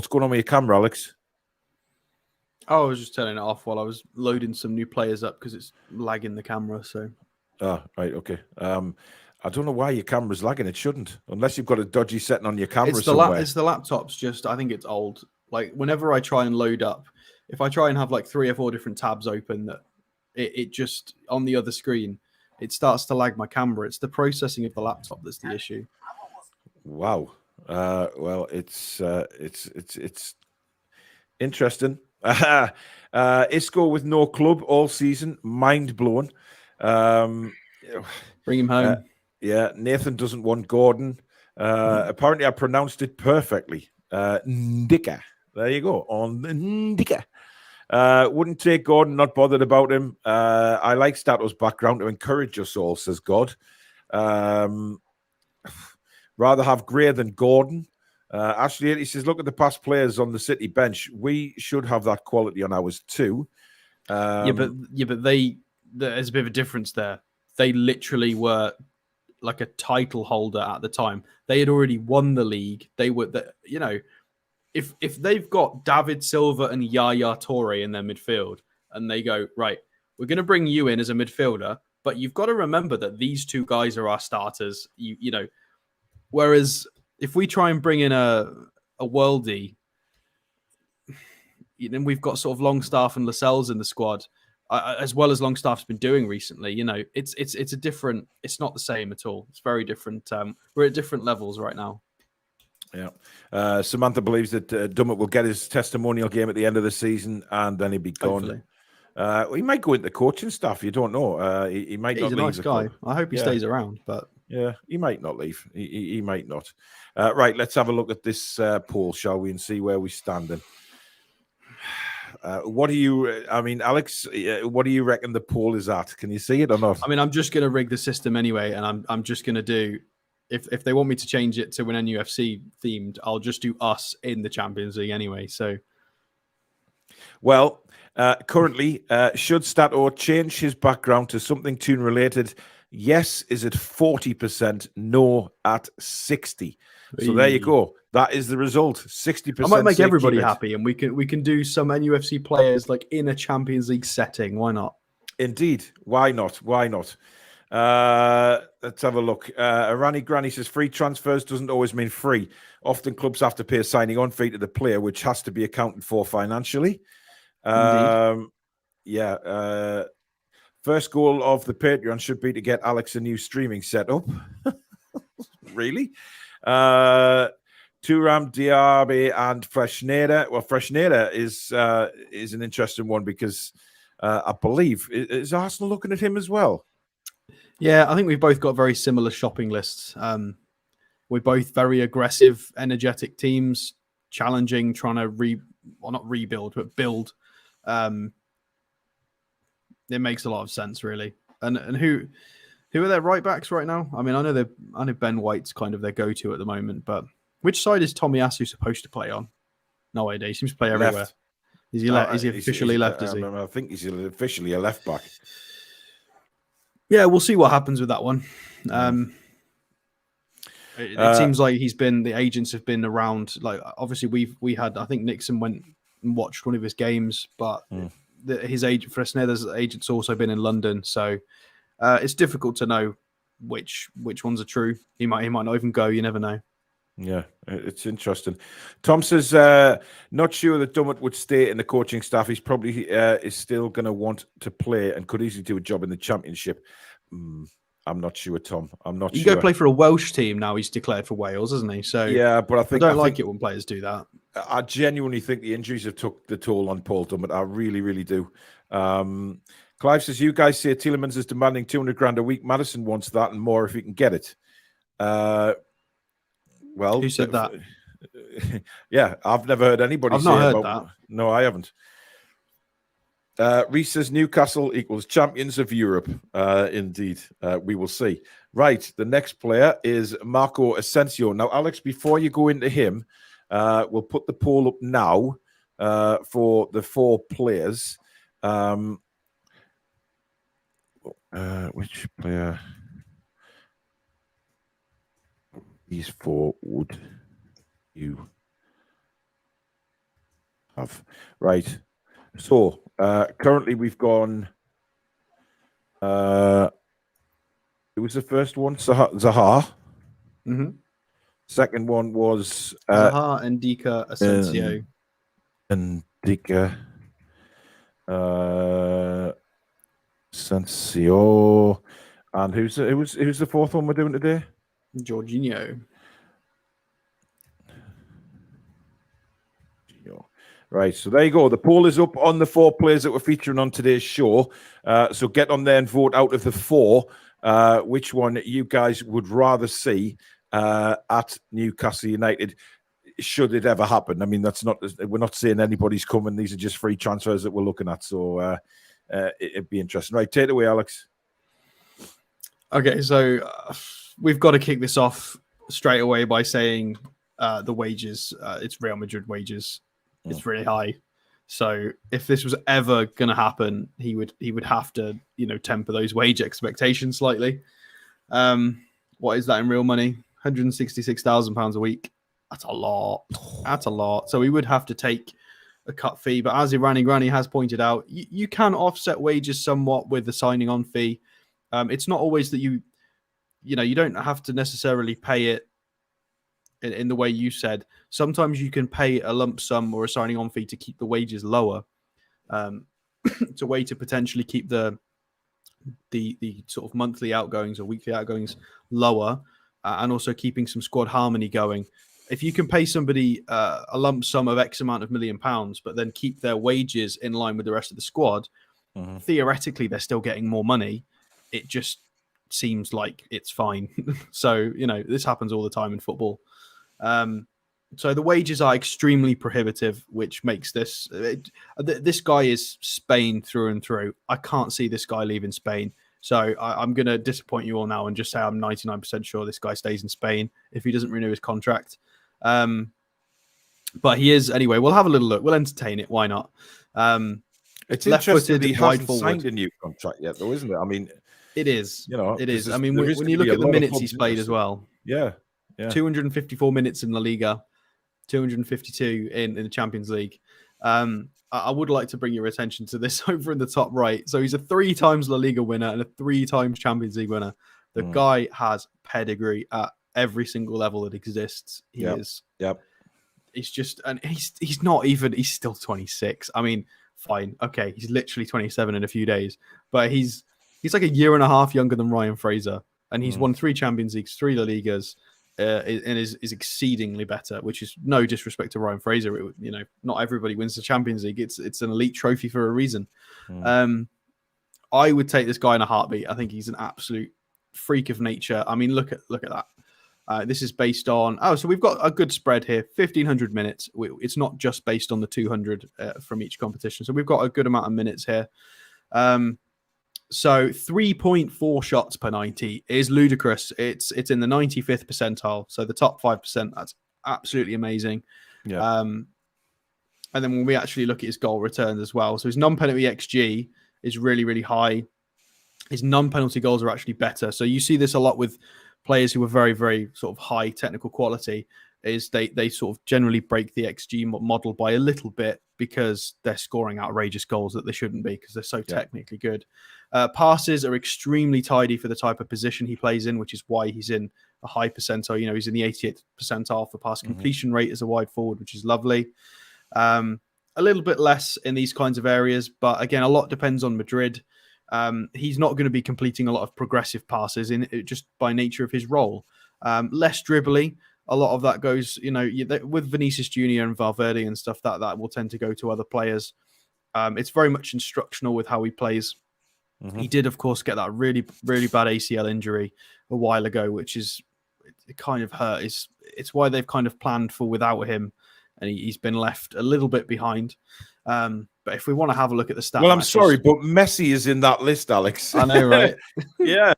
going on with your camera, Alex? Oh, I was just turning it off while I was loading some new players up because it's lagging the camera. So, right, okay. I don't know why your camera's lagging. It shouldn't, unless you've got a dodgy setting on your camera it's somewhere. It's the laptop's just. I think it's old. Like whenever I try and load up, if I try and have like 3 or 4 different tabs open, that it just on the other screen, it starts to lag my camera. It's the processing of the laptop that's the issue. Wow. Well, it's interesting. Isco with no club all season, mind blown. Bring him home. Nathan doesn't want Gordon. Apparently, I pronounced it perfectly. Ndika. There you go. On Ndika. Wouldn't take Gordon, not bothered about him. I like Stato's background to encourage us all, says God. Rather have Gray than Gordon. Ashley, he says, look at the past players on the City bench. We should have that quality on ours too. But there's a bit of a difference there. They literally were like a title holder at the time. They had already won the league. They were, if they've got David Silva and Yaya Toure in their midfield, and they go, right, we're going to bring you in as a midfielder, but you've got to remember that these two guys are our starters. You know, whereas if we try and bring in a worldie, then we've got sort of Longstaff and Lascelles in the squad, as well as Longstaff's been doing recently. You know, it's a different. It's not the same at all. It's very different. We're at different levels right now. Yeah. Samantha believes that Dummett will get his testimonial game at the end of the season, and then he'll be gone. He might go into the coaching staff. You don't know. He might not leave. He's a nice guy. Club. I hope he stays around, but yeah, he might not leave. He might not. Right, let's have a look at this poll, shall we, and see where we stand. In. What do you? I mean, Alex, what do you reckon the poll is at? Can you see it or not? I mean, I'm just going to rig the system anyway, and I'm just going to do. If they want me to change it to an NUFC themed, I'll just do us in the Champions League anyway. So, well, currently, should Stato change his background to something Toon related? Yes, is at 40%. No, at 60%. So there you go. That is the result. 60%. I might make everybody happy, and we can do some NUFC players like in a Champions League setting. Why not? Indeed. Why not? Why not? Let's have a look. Rani Granny says free transfers doesn't always mean free. Often clubs have to pay a signing on fee to the player, which has to be accounted for financially. Yeah. First goal of the Patreon should be to get Alex a new streaming setup. Really? Turam, Diaby, and Freshneda. Well, Freshneda is an interesting one because I believe is Arsenal looking at him as well. Yeah, I think we've both got very similar shopping lists. We're both very aggressive, energetic teams, challenging, trying to not rebuild, but build. It makes a lot of sense, really. And who are their right backs right now? I mean, I know Ben White's kind of their go-to at the moment, but which side is Tomiyasu supposed to play on? No idea. He seems to play everywhere. Left. Is he officially left? Is he? I think he's officially a left back. Yeah, we'll see what happens with that one. It seems like the agents have been around. Like, obviously, I think Nixon went and watched one of his games, but his agent, Fresneda's agent's also been in London, so it's difficult to know which ones are true. He might not even go. You never know. Yeah, it's interesting. Tom says, not sure that Dummett would stay in the coaching staff. He's probably is still going to want to play and could easily do a job in the Championship. I'm not sure, Tom. I'm not sure. You go play for a Welsh team now. He's declared for Wales, isn't he? So yeah, but I don't like it when players do that. I genuinely think the injuries have took the toll on Paul Dummett. I really, really do. Clive says, you guys say Tielemans is demanding 200 grand a week. Madison wants that and more if he can get it. Well, who said that? Yeah, I've never heard anybody say that. No, I haven't. Reese says Newcastle equals champions of Europe. Indeed, we will see. Right, the next player is Marco Asensio. Now, Alex, before you go into him, we'll put the poll up now for the four players. Which player? These four would you have? Right. So currently we've gone. It was the first one, Zaha. Mm-hmm. Second one was Zaha, Ndika, Asensio, Ndika, Asensio, and who's the fourth one we're doing today? Jorginho. Right, so there you go. The poll is up on the four players that we're featuring on today's show. So get on there and vote out of the four which one you guys would rather see at Newcastle United, should it ever happen. I mean, we're not saying anybody's coming. These are just free transfers that we're looking at. So it'd be interesting. Right, take it away, Alex. Okay, so we've got to kick this off straight away by saying the wages. It's Real Madrid wages. It's really high. So if this was ever going to happen, he would have to, temper those wage expectations slightly. What is that in real money? £166,000 a week. That's a lot. That's a lot. So he would have to take a cut fee. But as Irani Granny has pointed out, you can offset wages somewhat with the signing on fee. It's not always that you don't have to necessarily pay it in the way you said. Sometimes you can pay a lump sum or a signing on fee to keep the wages lower. It's a way to potentially keep the sort of monthly outgoings or weekly outgoings lower, and also keeping some squad harmony going. If you can pay somebody a lump sum of X amount of £1 million, but then keep their wages in line with the rest of the squad, theoretically they're still getting more money. It just seems like it's fine. So, this happens all the time in football. So the wages are extremely prohibitive, which makes this guy is Spain through and through. I can't see this guy leaving Spain. So I'm going to disappoint you all now and just say I'm 99% sure this guy stays in Spain if he doesn't renew his contract. But he is anyway. We'll have a little look. We'll entertain it. Why not? It's interesting that he hasn't signed a new contract yet, though, isn't it? I mean, it is. It is. I mean, when you look at the minutes he's played as well. Yeah. 254 minutes in La Liga, 252 in the Champions League. I would like to bring your attention to this over in the top right. So he's a 3 times La Liga winner and a 3 times Champions League winner. The guy has pedigree at every single level that exists. He is. Yep. It's just, and he's not even. He's still 26. I mean, fine, okay, he's literally 27 in a few days, but he's like a year and a half younger than Ryan Fraser, and he's won 3 Champions Leagues, 3 La Ligas. And is exceedingly better, which is no disrespect to Ryan Fraser. Not everybody wins the Champions League. It's an elite trophy for a reason. I would take this guy in a heartbeat. I think he's an absolute freak of nature. I mean, look at that. This is based on so we've got a good spread here, 1,500 minutes. It's not just based on the 200 from each competition. So we've got a good amount of minutes here. So 3.4 shots per 90 is ludicrous. It's in the 95th percentile. So the top 5%, that's absolutely amazing. Yeah. And then when we actually look at his goal returns as well, so his non-penalty XG is really, really high. His non-penalty goals are actually better. So you see this a lot with players who are very, very sort of high technical quality, is they sort of generally break the XG model by a little bit because they're scoring outrageous goals that they shouldn't be because they're so technically good. Passes are extremely tidy for the type of position he plays in, which is why he's in a high percentile. He's in the 88th percentile for pass completion rate as a wide forward, which is lovely. A little bit less in these kinds of areas, but again, a lot depends on Madrid. He's not going to be completing a lot of progressive passes just by nature of his role. Less dribbly. A lot of that goes, with Vinicius Jr. and Valverde and stuff, that will tend to go to other players. It's very much instructional with how he plays. He did, of course, get that really, really bad ACL injury a while ago, which it kind of hurt. It's why they've kind of planned for without him, and he's been left a little bit behind. But if we want to have a look at the stats... Well, I'm sorry, but Messi is in that list, Alex. I know, right? Yeah.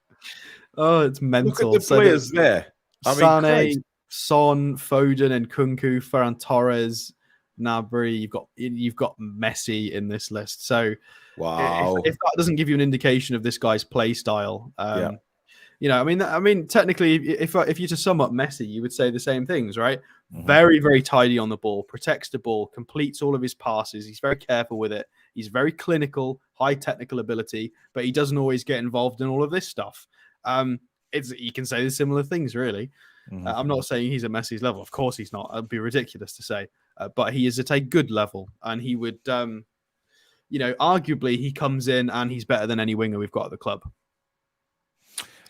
Oh, it's mental. Look at the players there. Sané, Son, Foden, and Kunku, Ferran Torres, Gnabry. You've got Messi in this list. So, wow. If that doesn't give you an indication of this guy's play style, I mean, technically, if you to sum up Messi, you would say the same things, right? Very, very tidy on the ball, protects the ball, completes all of his passes. He's very careful with it. He's very clinical, high technical ability, but he doesn't always get involved in all of this stuff. You can say the similar things, really. I'm not saying he's at Messi's level. Of course he's not. It'd be ridiculous to say. But he is at a good level. And he would, arguably he comes in and he's better than any winger we've got at the club.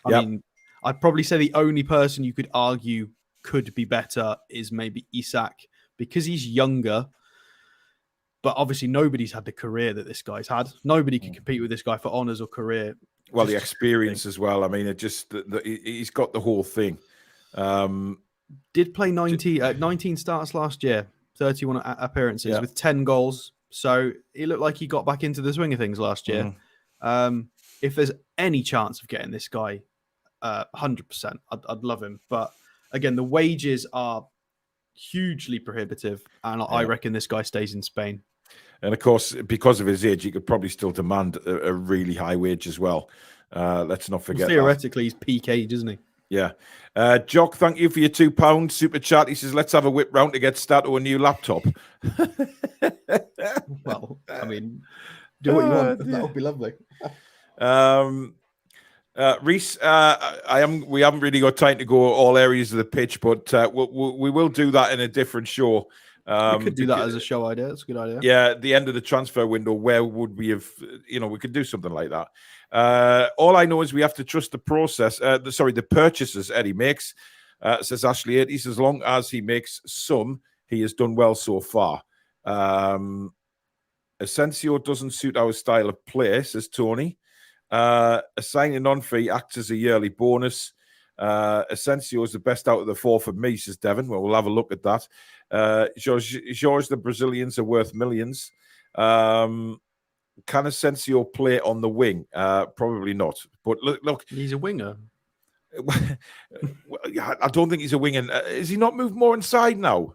I mean, I'd probably say the only person you could argue could be better is maybe Isak because he's younger. But obviously nobody's had the career that this guy's had. Nobody can compete with this guy for honours or career. Well, the experience as well. I mean, he's got the whole thing. Did play 19 starts last year, 31 appearances with 10 goals. So he looked like he got back into the swing of things last year. If there's any chance of getting this guy, 100%, I'd love him. But again, the wages are hugely prohibitive, and I reckon this guy stays in Spain. And of course, because of his age, he could probably still demand a really high wage as well. Let's not forget. Theoretically, he's peak age, isn't he? Yeah. Jock, thank you for your £2 super chat. He says, let's have a whip round to get Stato a new laptop. Well, I mean, do what you want. That would be lovely. Reese, we haven't really got time to go all areas of the pitch, but we will do that in a different show. We could do that as a show idea. That's a good idea. Yeah, at the end of the transfer window, where would we have, we could do something like that. All I know is we have to trust the process. The purchases Eddie makes, says Ashley 80. As long as he makes some, he has done well so far. Asensio doesn't suit our style of play, says Tony. A signing on fee acts as a yearly bonus. Asensio is the best out of the four for me, says Devon. Well, we'll have a look at that. George, the Brazilians are worth millions. Can Asensio play on the wing? Probably not. But look, he's a winger. I don't think he's a winger. Is he not moved more inside now?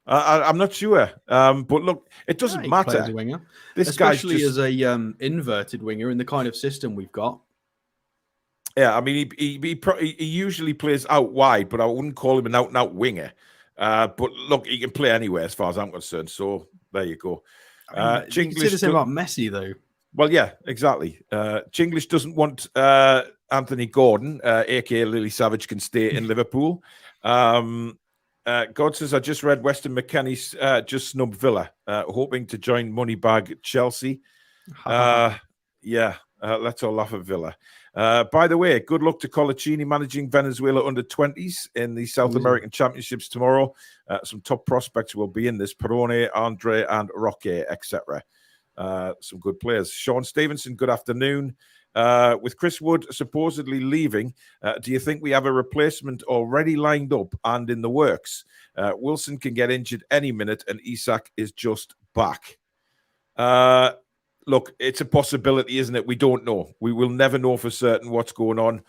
I'm not sure. But look, it doesn't matter. As a winger. This especially guy's as a inverted winger in the kind of system we've got. Yeah, I mean, he usually plays out wide, but I wouldn't call him an out-and-out winger. But look, he can play anywhere as far as I'm concerned. So there you go. You can say the same about Messi, though. Well, yeah, exactly. Chinglish doesn't want Anthony Gordon, aka Lily Savage, can stay in Liverpool. God says, I just read Weston McKennie's just snubbed Villa, hoping to join Moneybag Chelsea. Yeah, let's all laugh at Villa. By the way, good luck to Colaccini managing Venezuela under 20s in the South American Championships tomorrow. Some top prospects will be in this: Perone, Andre, and Roque, etc. Some good players. Sean Stevenson, good afternoon. With Chris Wood supposedly leaving, do you think we have a replacement already lined up and in the works? Wilson can get injured any minute, and Isak is just back. Look, it's a possibility, isn't it? We don't know. We will never know for certain what's going on.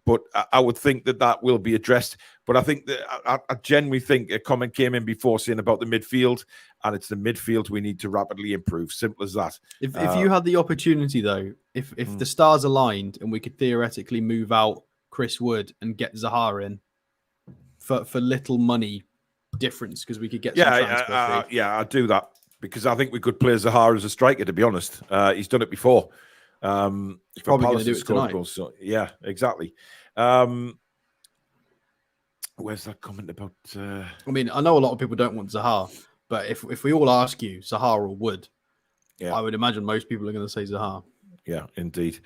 But I would think that will be addressed. But I think that I genuinely think a comment came in before saying about the midfield, and it's the midfield we need to rapidly improve. Simple as that. If you had the opportunity, though, if the stars aligned and we could theoretically move out Chris Wood and get Zaha in for little money difference, because we could get some transfer fee. Yeah, I'd do that. Because I think we could play Zaha as a striker, to be honest. He's done it before. He's probably going to do it tonight. Goals, so, yeah, exactly. Where's that comment about... I mean, I know a lot of people don't want Zaha, but if we all ask you, Zaha or Wood, I would imagine most people are going to say Zaha. Yeah, indeed.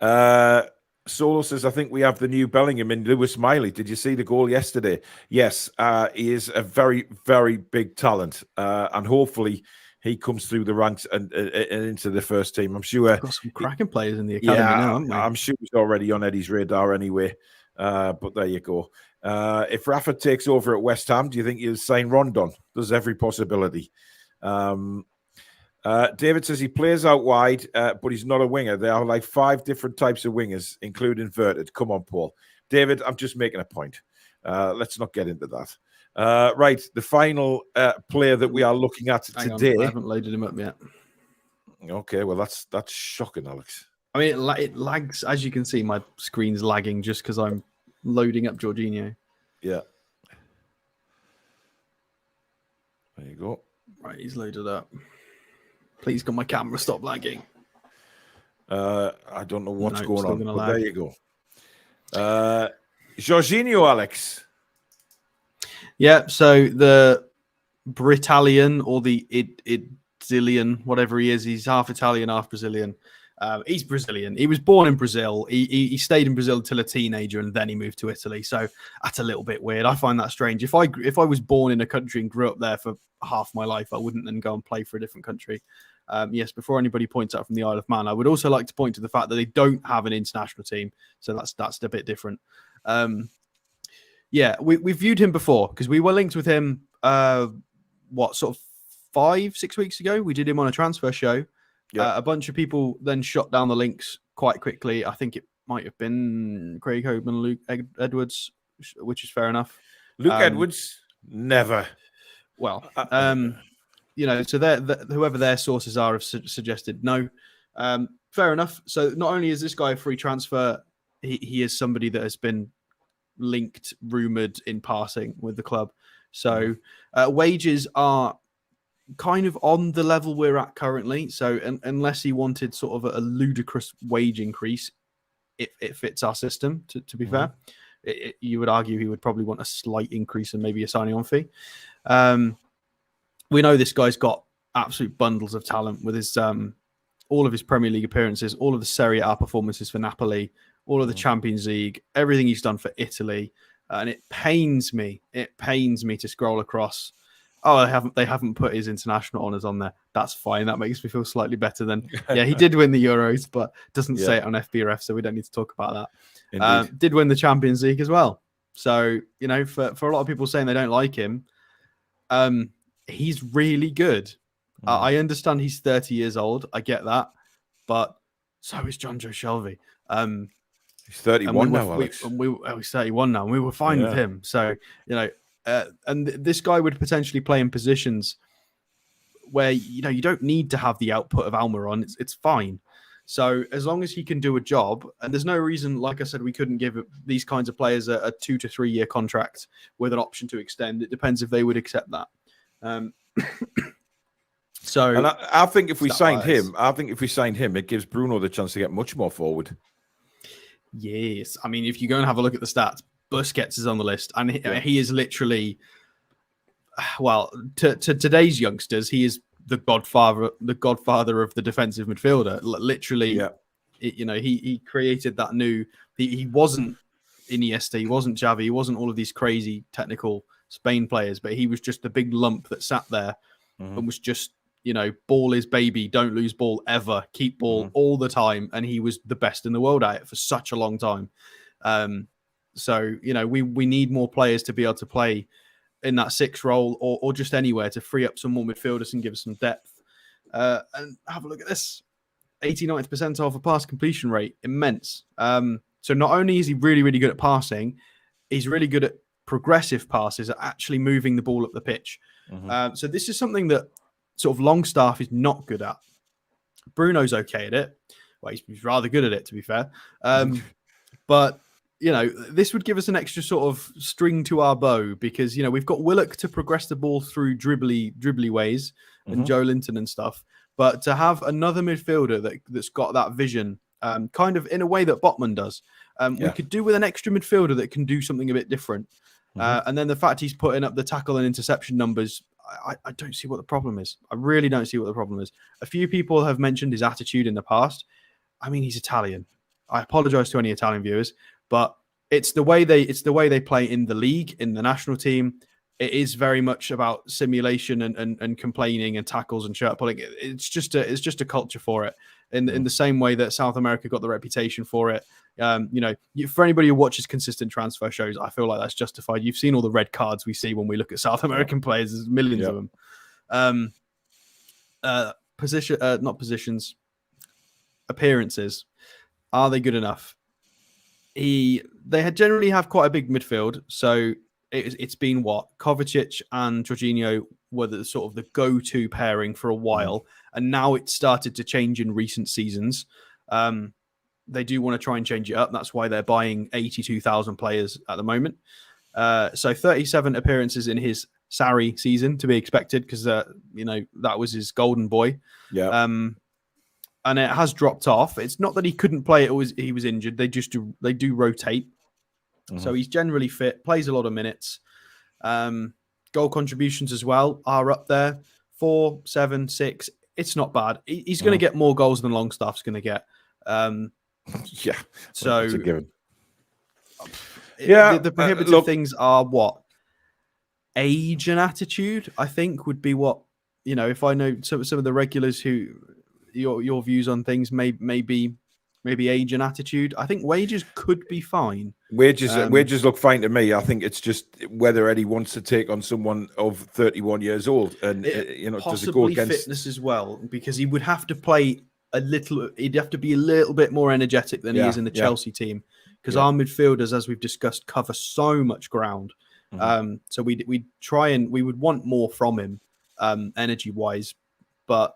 Solo says, I think we have the new Bellingham in Lewis Miley. Did you see the goal yesterday? Yes, he is a very, very big talent. And hopefully he comes through the ranks and into the first team. I'm sure. We've got some cracking players in the academy now, haven't we? I'm sure he's already on Eddie's radar anyway. But there you go. If Rafa takes over at West Ham, do you think he'll sign Rondon? There's every possibility. David says he plays out wide, but he's not a winger. There are like 5 different types of wingers, including inverted. Come on, Paul. David, I'm just making a point. Let's not get into that. Right, the final player that we are looking at today. I haven't loaded him up yet. Okay, well, that's shocking, Alex. I mean, it lags. As you can see, my screen's lagging just because I'm loading up Jorginho. Yeah. There you go. Right, he's loaded up. Please, can my camera stop lagging? I don't know what's going on, but lag. there you go. Jorginho, Alex. Yeah, so the Britalian or the Idilian, whatever he is, he's half Italian, half Brazilian. He's Brazilian. He was born in Brazil. He stayed in Brazil until a teenager, and then he moved to Italy. So that's a little bit weird. I find that strange. If I was born in a country and grew up there for half my life, I wouldn't then go and play for a different country. Yes, before anybody points out from the Isle of Man, I would also like to point to the fact that they don't have an international team. So that's a bit different. Yeah, we viewed him before because we were linked with him, 5-6 weeks ago? We did him on a transfer show. Yeah. A bunch of people then shot down the links quite quickly. I think it might have been Craig Hoban, Luke Edwards, which is fair enough. Luke Edwards, never. Well, so whoever their sources are have suggested no. Fair enough. So not only is this guy a free transfer, he is somebody that has been linked, rumored in passing with the club. So wages are kind of on the level we're at currently. So unless he wanted sort of a ludicrous wage increase, it fits our system, to be fair. You would argue he would probably want a slight increase and maybe a signing on fee. We know this guy's got absolute bundles of talent with his all of his Premier League appearances, all of the Serie A performances for Napoli, all of the Champions League, everything he's done for Italy. And it pains me to scroll across. Oh, they haven't put his international honours on there. That's fine. That makes me feel slightly better than, yeah, he did win the Euros, but doesn't say it on FBref, so we don't need to talk about that. Did win the Champions League as well. So, you know, for a lot of people saying they don't like him, he's really good. I understand he's 30 years old. I get that. But so is John Joe Shelby. He's 31 now, Alex. He's 31 now, and we were fine with him. So, you know, and this guy would potentially play in positions where, you know, you don't need to have the output of Almiron. It's fine. So as long as he can do a job, and there's no reason, like I said, we couldn't give these kinds of players a 2 to 3 year contract with an option to extend. It depends if they would accept that. So, and I think if we signed him, it gives Bruno the chance to get much more forward. Yes, I mean, if you go and have a look at the stats, Busquets is on the list, and he is literally, well, to today's youngsters, he is the godfather of the defensive midfielder. Literally, you know, he created that new. He wasn't Iniesta, he wasn't Xavi, he wasn't all of these crazy technical Spain players, but he was just the big lump that sat there and was just, you know, ball is baby, don't lose ball ever, keep ball all the time, and he was the best in the world at it for such a long time. So, you know, we need more players to be able to play in that 6 role or just anywhere to free up some more midfielders and give us some depth. And have a look at this. 89th percentile for pass completion rate. Immense. So not only is he really, really good at passing, he's really good at progressive passes, at actually moving the ball up the pitch. So this is something that sort of Longstaff is not good at. Bruno's okay at it. Well, he's rather good at it, to be fair. But, you know, this would give us an extra sort of string to our bow because, you know, we've got Willock to progress the ball through dribbly ways and Joe Linton and stuff. But to have another midfielder that's got that vision, kind of in a way that Botman does, we could do with an extra midfielder that can do something a bit different. And then the fact he's putting up the tackle and interception numbers, I don't see what the problem is. I really don't see what the problem is. A few people have mentioned his attitude in the past. I mean, he's Italian. I apologize to any Italian viewers, but it's the way they play in the league, in the national team. It is very much about simulation and complaining and tackles and shirt pulling. It's just a culture for it. In the same way that South America got the reputation for it. You know, for anybody who watches consistent transfer shows, I feel like that's justified. You've seen all the red cards we see when we look at South American players. There's millions of them. Appearances. Are they good enough? They generally have quite a big midfield. So it's been what? Kovacic and Jorginho were the sort of the go-to pairing for a while. And now it's started to change in recent seasons. They do want to try and change it up. That's why they're buying 82,000 players at the moment. So 37 appearances in his Sarri season to be expected because, you know, that was his golden boy. And it has dropped off. It's not that he couldn't play it; he was injured. They do rotate. So he's generally fit, plays a lot of minutes. Goal contributions as well are up there. 4, 7, 6. It's not bad. He's going to get more goals than Longstaff's going to get. So that's a given. The prohibitive things are what? Age and attitude, I think, would be what, you know, if I know some of the regulars who your views on things maybe age and attitude. I think wages could be fine. Wages look fine to me. I think it's just whether Eddie wants to take on someone of 31 years old, and you know, does it go against fitness as well? Because he would have to play a little. He'd have to be a little bit more energetic than he is in the Chelsea team, because our midfielders, as we've discussed, cover so much ground. So we try and we would want more from him, energy wise, but.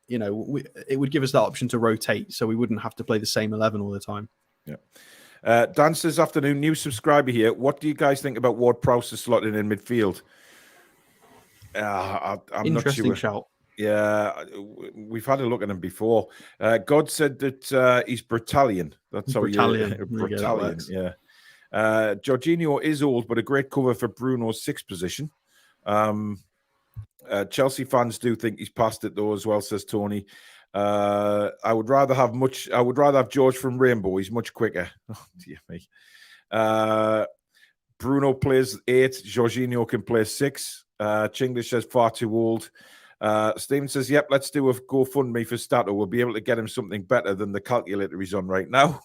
You know, it would give us that option to rotate, so we wouldn't have to play the same 11 all the time. Dan says, afternoon, new subscriber here. What do you guys think about Ward-Prowse slotting in midfield? I'm Interesting not sure. shout. Yeah, we've had a look at him before. God said that he's Britalian. That's how Britalian. you There you go, that Britalian. works. Yeah. Jorginho is old, but a great cover for Bruno's sixth position. Chelsea fans do think he's past it though, as well, says Tony. I would rather have George from Rainbow. He's much quicker. Oh, dear me. Bruno plays 8. Jorginho can play 6. Chinglish says far too old. Stephen says, yep, let's do a GoFundMe for Stato. We'll be able to get him something better than the calculator he's on right now.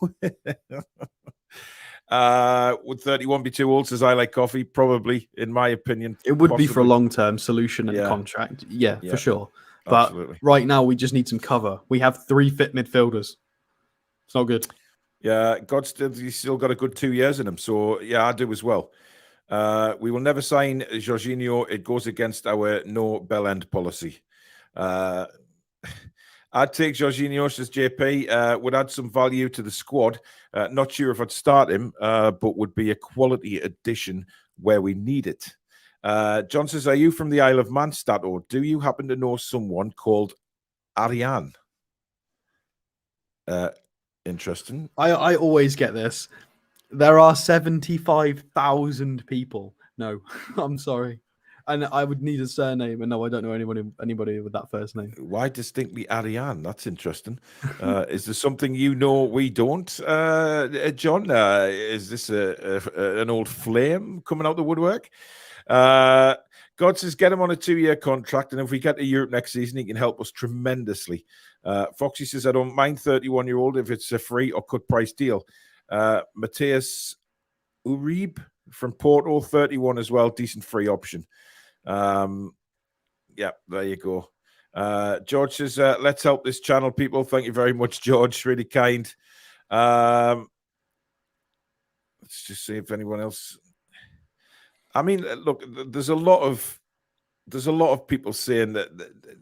Would 31 be too old? Says I like coffee. Probably, in my opinion. It would be for a long-term solution and contract. Yeah, for sure. But absolutely. Right now, we just need some cover. We have 3 fit midfielders. It's not good. Yeah, he's still got a good 2 years in him. So, yeah, I do as well. We will never sign Jorginho. It goes against our no bell end policy. I'd take Jorginho, says JP. Would add some value to the squad. Not sure if I'd start him, but would be a quality addition where we need it. John says, are you from the Isle of Man, Stat, or do you happen to know someone called Ariane? Interesting. I always get this. There are 75,000 people. No, I'm sorry. And I would need a surname. And no, I don't know anybody with that first name. Why distinctly Ariane? That's interesting. Is there something you know we don't, John? Is this an old flame coming out the woodwork? God says, get him on a 2-year contract. And if we get to Europe next season, he can help us tremendously. Foxy says, I don't mind 31-year-old if it's a free or cut price deal. Matthias Uribe from Porto, 31 as well. Decent free option. Yeah, there you go. George says, let's help this channel, people. Thank you very much, George. Really kind. Let's just see if anyone else. I mean, look, there's a lot of people saying that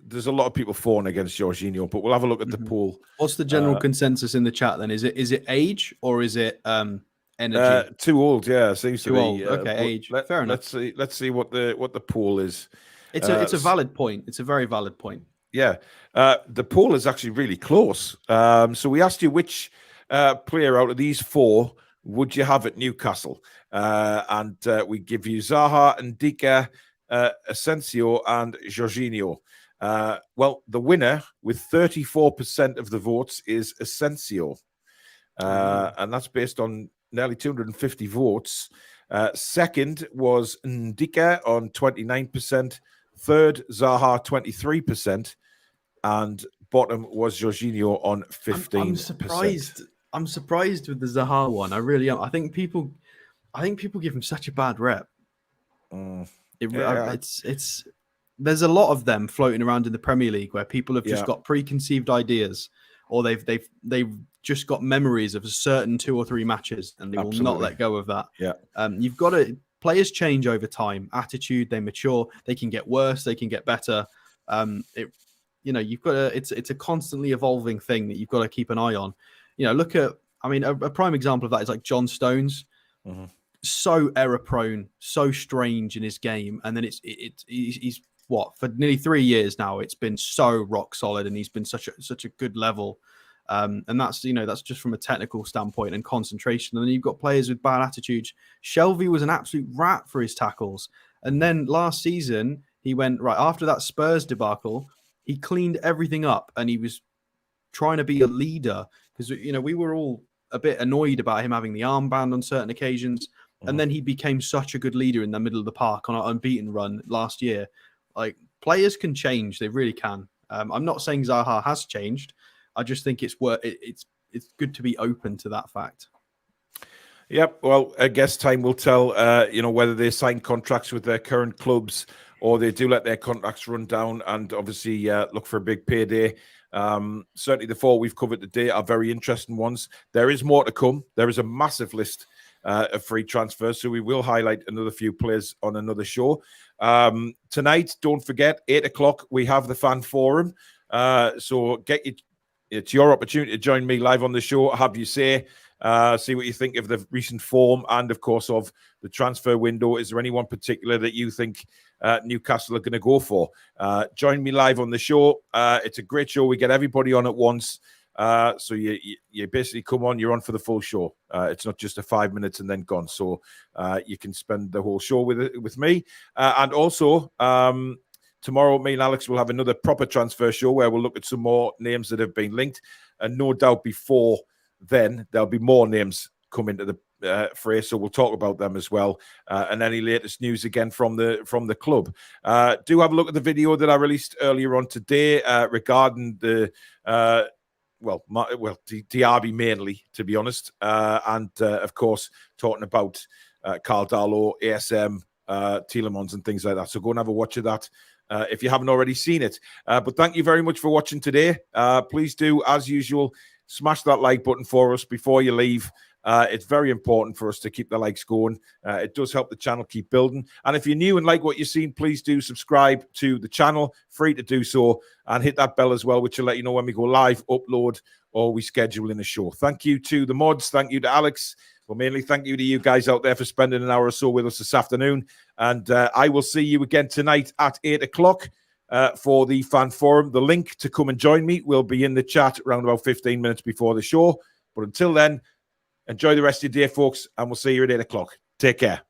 there's a lot of people fawning against Jorginho, but we'll have a look at the pool. What's the general consensus in the chat then? Is it age or is it energy? Too old, yeah. Seems too to be old. Okay, age. Fair enough. Let's see what the pool is. It's a valid point. It's a very valid point. Yeah. The pool is actually really close. So we asked you which player out of these 4 would you have at Newcastle? And we give you Zaha, Ndika, Asensio, and Jorginho. Well, the winner with 34% of the votes is Asensio. And that's based on nearly 250 votes. Second was Ndika on 29%. Third, Zaha, 23%. And bottom was Jorginho on 15%. I'm surprised with the Zaha one. I really am. I think people give him such a bad rep. It's there's a lot of them floating around in the Premier League where people have just got preconceived ideas, or they've just got memories of a certain 2 or 3 matches, and they will not let go of that. Yeah. You've got to players change over time, attitude, they mature, they can get worse, they can get better. You've got to, it's a constantly evolving thing that you've got to keep an eye on. Look at, a prime example of that is like John Stones. Mm-hmm. So error prone, so strange in his game, and then he's what, for nearly 3 years now, it's been so rock solid, and he's been such a good level. And that's just from a technical standpoint and concentration. And then you've got players with bad attitudes. Shelvey was an absolute rat for his tackles, and then last season he went right after that Spurs debacle. He cleaned everything up, and he was trying to be a leader, because we were all a bit annoyed about him having the armband on certain occasions. And then he became such a good leader in the middle of the park on an unbeaten run last year. Like, players can change; they really can. I'm not saying Zaha has changed. I just think it's good to be open to that fact. Yep. Well, I guess time will tell. Whether they sign contracts with their current clubs or they do let their contracts run down and obviously look for a big payday. Certainly, the 4 we've covered today are very interesting ones. There is more to come. There is a massive list of free transfers, so we will highlight another few players on another show. Tonight, don't forget, 8:00, we have the fan forum. So it's your opportunity to join me live on the show, have you say, See what you think of the recent form and, of course, of the transfer window. Is there anyone particular that you think Newcastle are going to go for? Join me live on the show. It's a great show. We get everybody on at once. So you basically come on, you're on for the full show. It's not just a 5 minutes and then gone. So you can spend the whole show with me. And also, tomorrow, me and Alex will have another proper transfer show where we'll look at some more names that have been linked. And no doubt before then, there'll be more names come into the fray. So we'll talk about them as well. And any latest news again from the club. Do have a look at the video that I released earlier on today regarding the Diaby mainly, to be honest. And of course, talking about Carl Darlow, ASM, Tielemans and things like that. So go and have a watch of that if you haven't already seen it. But thank you very much for watching today. Please do, as usual, smash that like button for us before you leave. It's very important for us to keep the likes going. It does help the channel keep building. And if you're new and like what you've seen, please do subscribe to the channel. Free to do so. And hit that bell as well, which will let you know when we go live, upload, or we schedule in a show. Thank you to the mods. Thank you to Alex. Well, mainly thank you to you guys out there for spending an hour or so with us this afternoon. And I will see you again tonight at 8 o'clock for the fan forum. The link to come and join me will be in the chat around about 15 minutes before the show. But until then, enjoy the rest of your day, folks, and we'll see you at 8 o'clock. Take care.